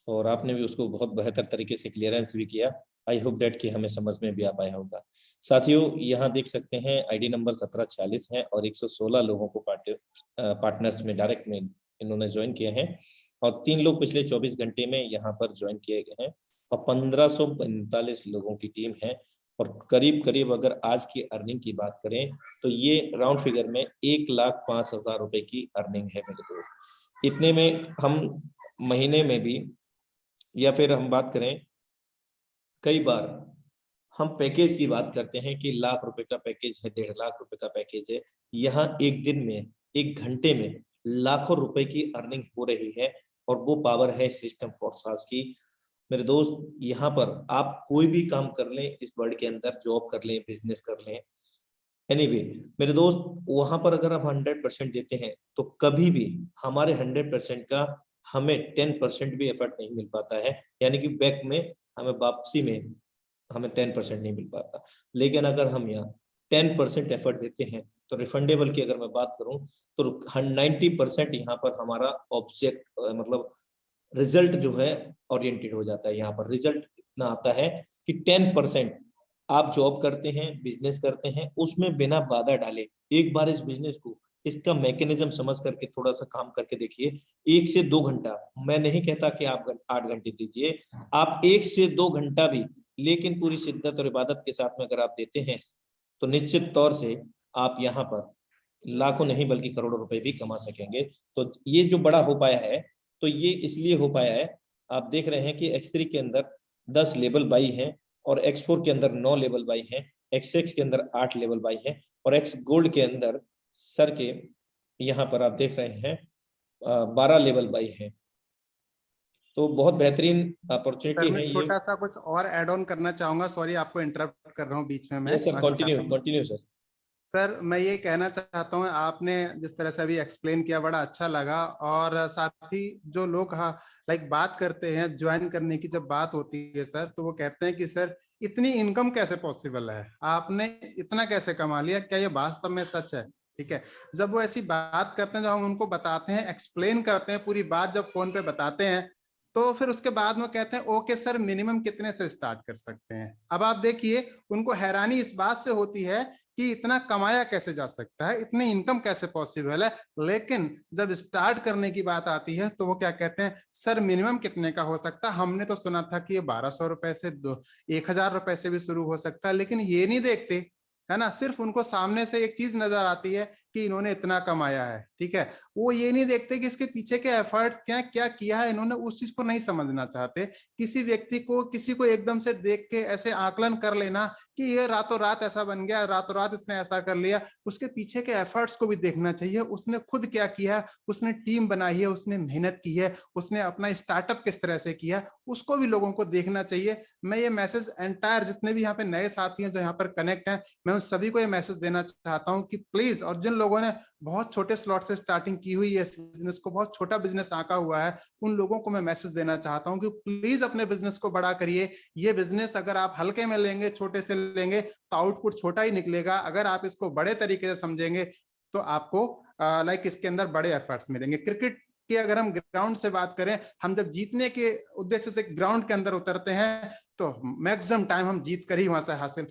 और आपने भी उसको बहुत बेहतर तरीके से क्लियरेंस भी किया। आई होप डेट कि हमें समझ में भी आ पाया होगा। साथियों यहाँ देख सकते हैं आईडी नंबर 1746 है और 116 लोगों को पार्टनर्स में डायरेक्ट में इन्होंने ज्वाइन किए हैं, और 3 लोग पिछले 24 घंटे में यहाँ पर ज्वाइन किए गए हैं, और 1545 लोगों की टीम है। और करीब करीब अगर आज की अर्निंग की बात करें तो ये राउंड फिगर में 1,05,000 रुपए की अर्निंग है मेरे दोस्त। इतने में हम महीने में भी, या फिर हम बात करें कई बार हम पैकेज की बात करते हैं कि लाख रुपए का पैकेज है, 1.5 लाख रुपए का पैकेज है। यहाँ एक दिन में, एक घंटे में लाखों रुपए की अर्निंग हो रही है, और वो पावर है सिस्टम फोर्सास की। मेरे दोस्त यहाँ पर आप कोई भी काम कर लें इस वर्ल्ड के अंदर, जॉब कर लें, बिजनेस कर लें, एनीवे मेरे दोस्त वहां पर अगर हम 100% देते हैं तो कभी भी हमारे 100% का हमें 10% भी एफर्ट नहीं मिल पाता है, यानी कि बैक में हमें वापसी में हमें 10% नहीं मिल पाता। लेकिन अगर हम यहाँ 10% एफर्ट देते हैं तो रिफंडेबल की अगर मैं बात करूं तो 90% यहाँ पर हमारा ऑब्जेक्ट मतलब रिजल्ट जो है ओरिएंटेड हो जाता है। यहाँ पर रिजल्ट इतना आता है कि 10% आप जॉब करते हैं, बिजनेस करते हैं, उसमें बिना बाधा डाले एक बार इस बिजनेस को, इसका मैकेनिज्म समझ करके थोड़ा सा काम करके देखिए। 1 से 2 घंटा, मैं नहीं कहता कि आप 8 घंटे दीजिए, आप 1 से 2 घंटा भी, लेकिन पूरी शिद्दत और इबादत के साथ में अगर आप देते हैं तो निश्चित तौर से आप यहाँ पर लाखों नहीं बल्कि करोड़ों रुपए भी कमा सकेंगे। तो ये जो बड़ा हो पाया है तो ये इसलिए हो पाया है, आप देख रहे हैं कि X3 के अंदर 10 लेबल बाई हैं और X4 के अंदर 9 लेबल बाई हैं, XX के अंदर 8 लेवल बाई है और X गोल्ड के अंदर सर के यहाँ पर आप देख रहे हैं 12 लेवल बाई है। तो बहुत बेहतरीन अपॉर्चुनिटी सर है मैं ये। छोटा सा कुछ और ऐड ऑन करना चाहूंगा, सॉरी आपको इंटरप्ट कर रहा हूँ बीच में मैं। Yes sir, continue sir. Sir मैं ये कहना चाहता हूँ, आपने जिस तरह से अभी एक्सप्लेन किया बड़ा अच्छा लगा, और साथ ही जो लोग लाइक बात करते हैं ज्वाइन करने की, जब बात होती है सर तो वो कहते हैं कि सर इतनी इनकम कैसे पॉसिबल है, आपने इतना कैसे कमा लिया, क्या ये वास्तव में सच है? ठीक है, जब वो ऐसी बात करते हैं, जब हम उनको बताते हैं, एक्सप्लेन करते हैं पूरी बात, जब फोन पे बताते हैं, तो फिर उसके बाद में कहते हैं ओके सर मिनिमम कितने से स्टार्ट कर सकते हैं। अब आप देखिए उनको हैरानी इस बात से होती है कि इतना कमाया कैसे जा सकता है, इतनी इनकम कैसे पॉसिबल है, लेकिन जब स्टार्ट करने की बात आती है तो वो क्या कहते हैं, सर मिनिमम कितने का हो सकता है, हमने तो सुना था कि ये 1200 रुपए से 1000 रुपए से भी शुरू हो सकता है, लेकिन ये नहीं देखते है ना, सिर्फ उनको सामने से एक चीज नजर आती है कि इन्होंने इतना कमाया है। ठीक है, वो ये नहीं देखते कि इसके पीछे के एफर्ट्स क्या क्या किया है इन्होंने, उस चीज को नहीं समझना चाहते। किसी व्यक्ति को, किसी को एकदम से देख के ऐसे आकलन कर लेना कि ये रातों रात ऐसा बन गया, रातों रात इसने ऐसा कर लिया, उसके पीछे के एफर्ट्स को भी देखना चाहिए, उसने खुद क्या किया, उसने टीम बनाई है, उसने मेहनत की है, उसने अपना स्टार्टअप किस तरह से किया, उसको भी लोगों को देखना चाहिए। मैं ये मैसेज एंटायर जितने भी यहाँ पे नए साथी हैं जो यहाँ पर कनेक्ट हैं, मैं उन सभी को ये मैसेज देना चाहता हूँ कि प्लीज, और जिन लोगों ने बहुत छोटे स्लॉट से स्टार्टिंग की हुई है, इस बिजनेस को बहुत छोटा बिजनेस आंका हुआ है, उन लोगों को मैं मैसेज देना चाहता हूं कि प्लीज अपने बिजनेस को बड़ा करिए। ये बिजनेस अगर आप हल्के में लेंगे, छोटे से लेंगे, तो आउटपुट छोटा ही निकलेगा। अगर आप इसको बड़े तरीके से समझेंगे तो आपको लाइक इसके अंदर बड़े एफर्ट्स मिलेंगे। क्रिकेट की अगर हम ग्राउंड से बात करें, हम जब जीतने के उद्देश्य से ग्राउंड के अंदर उतरते हैं तो मैक्सिमम टाइम हम जीत कर ही वहां से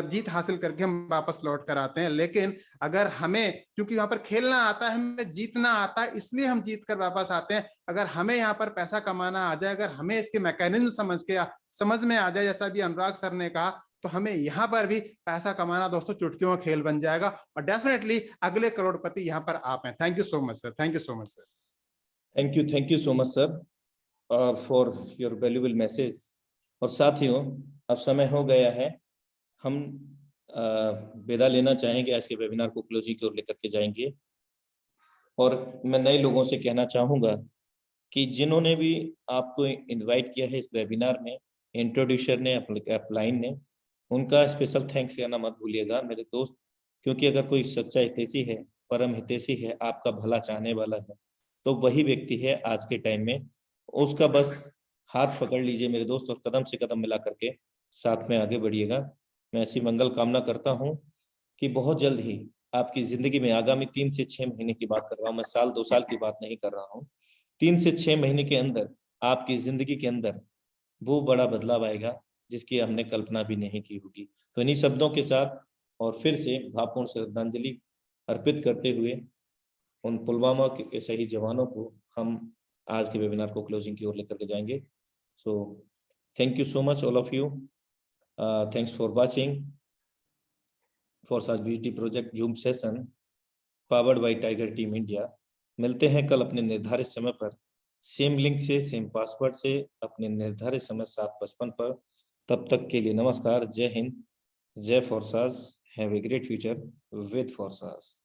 जीत हासिल करके हम वापस लौट कर आते हैं। लेकिन अगर हमें, क्योंकि वहां पर खेलना आता है, हमें जीतना आता है, इसलिए हम जीत कर वापस आते हैं। अगर हमें यहाँ पर पैसा कमाना आ जाए, अगर हमें इसके मैकेनिज्म समझ में आ जाए, जैसा भी अनुराग सर ने कहा, तो हमें यहाँ पर भी पैसा कमाना दोस्तों चुटकियों का खेल बन जाएगा, और डेफिनेटली अगले करोड़पति यहाँ पर आप हैं। Thank you so much sir, thank you so much sir. Thank you so much sir for your valuable message. और साथियों, अब समय हो गया है, हम विदा लेना चाहेंगे, आज के वेबिनार को क्लोजिंग की ओर लेकर के जाएंगे। और मैं नए लोगों से कहना चाहूँगा कि जिन्होंने भी आपको इनवाइट किया है इस वेबिनार में, इंट्रोड्यूसर ने, अपलाइन ने, उनका स्पेशल थैंक्स कहना मत भूलिएगा मेरे दोस्त, क्योंकि अगर कोई सच्चा हितैषी है, परम हितैषी है, आपका भला चाहने वाला है, तो वही व्यक्ति है आज के टाइम में। उसका बस हाथ पकड़ लीजिए मेरे दोस्त, और कदम से कदम मिला करके साथ में आगे बढ़िएगा। मैं ऐसी मंगल कामना करता हूं कि बहुत जल्द ही आपकी जिंदगी में, आगामी 3 से 6 महीने की बात कर रहा हूं मैं, साल 2 साल की बात नहीं कर रहा हूं, 3 से 6 महीने के अंदर आपकी जिंदगी के अंदर वो बड़ा बदलाव आएगा जिसकी हमने कल्पना भी नहीं की होगी। तो इन्हीं शब्दों के साथ और फिर से भावपूर्ण श्रद्धांजलि अर्पित करते हुए उन पुलवामा के शहीद जवानों को हम आज के वेबिनार को क्लोजिंग की ओर लेकर के जाएंगे। So thank you so much all of you, thanks for watching for such beauty project Zoom session powered by tiger team India. मिलते हैं कल अपने निर्धारित समय पर, सेम लिंक से, सेम पासवर्ड से, अपने निर्धारित समय 7:55 पर। तब तक के लिए नमस्कार, जय हिंद, जय फॉरसास, have a great future with फॉरसास।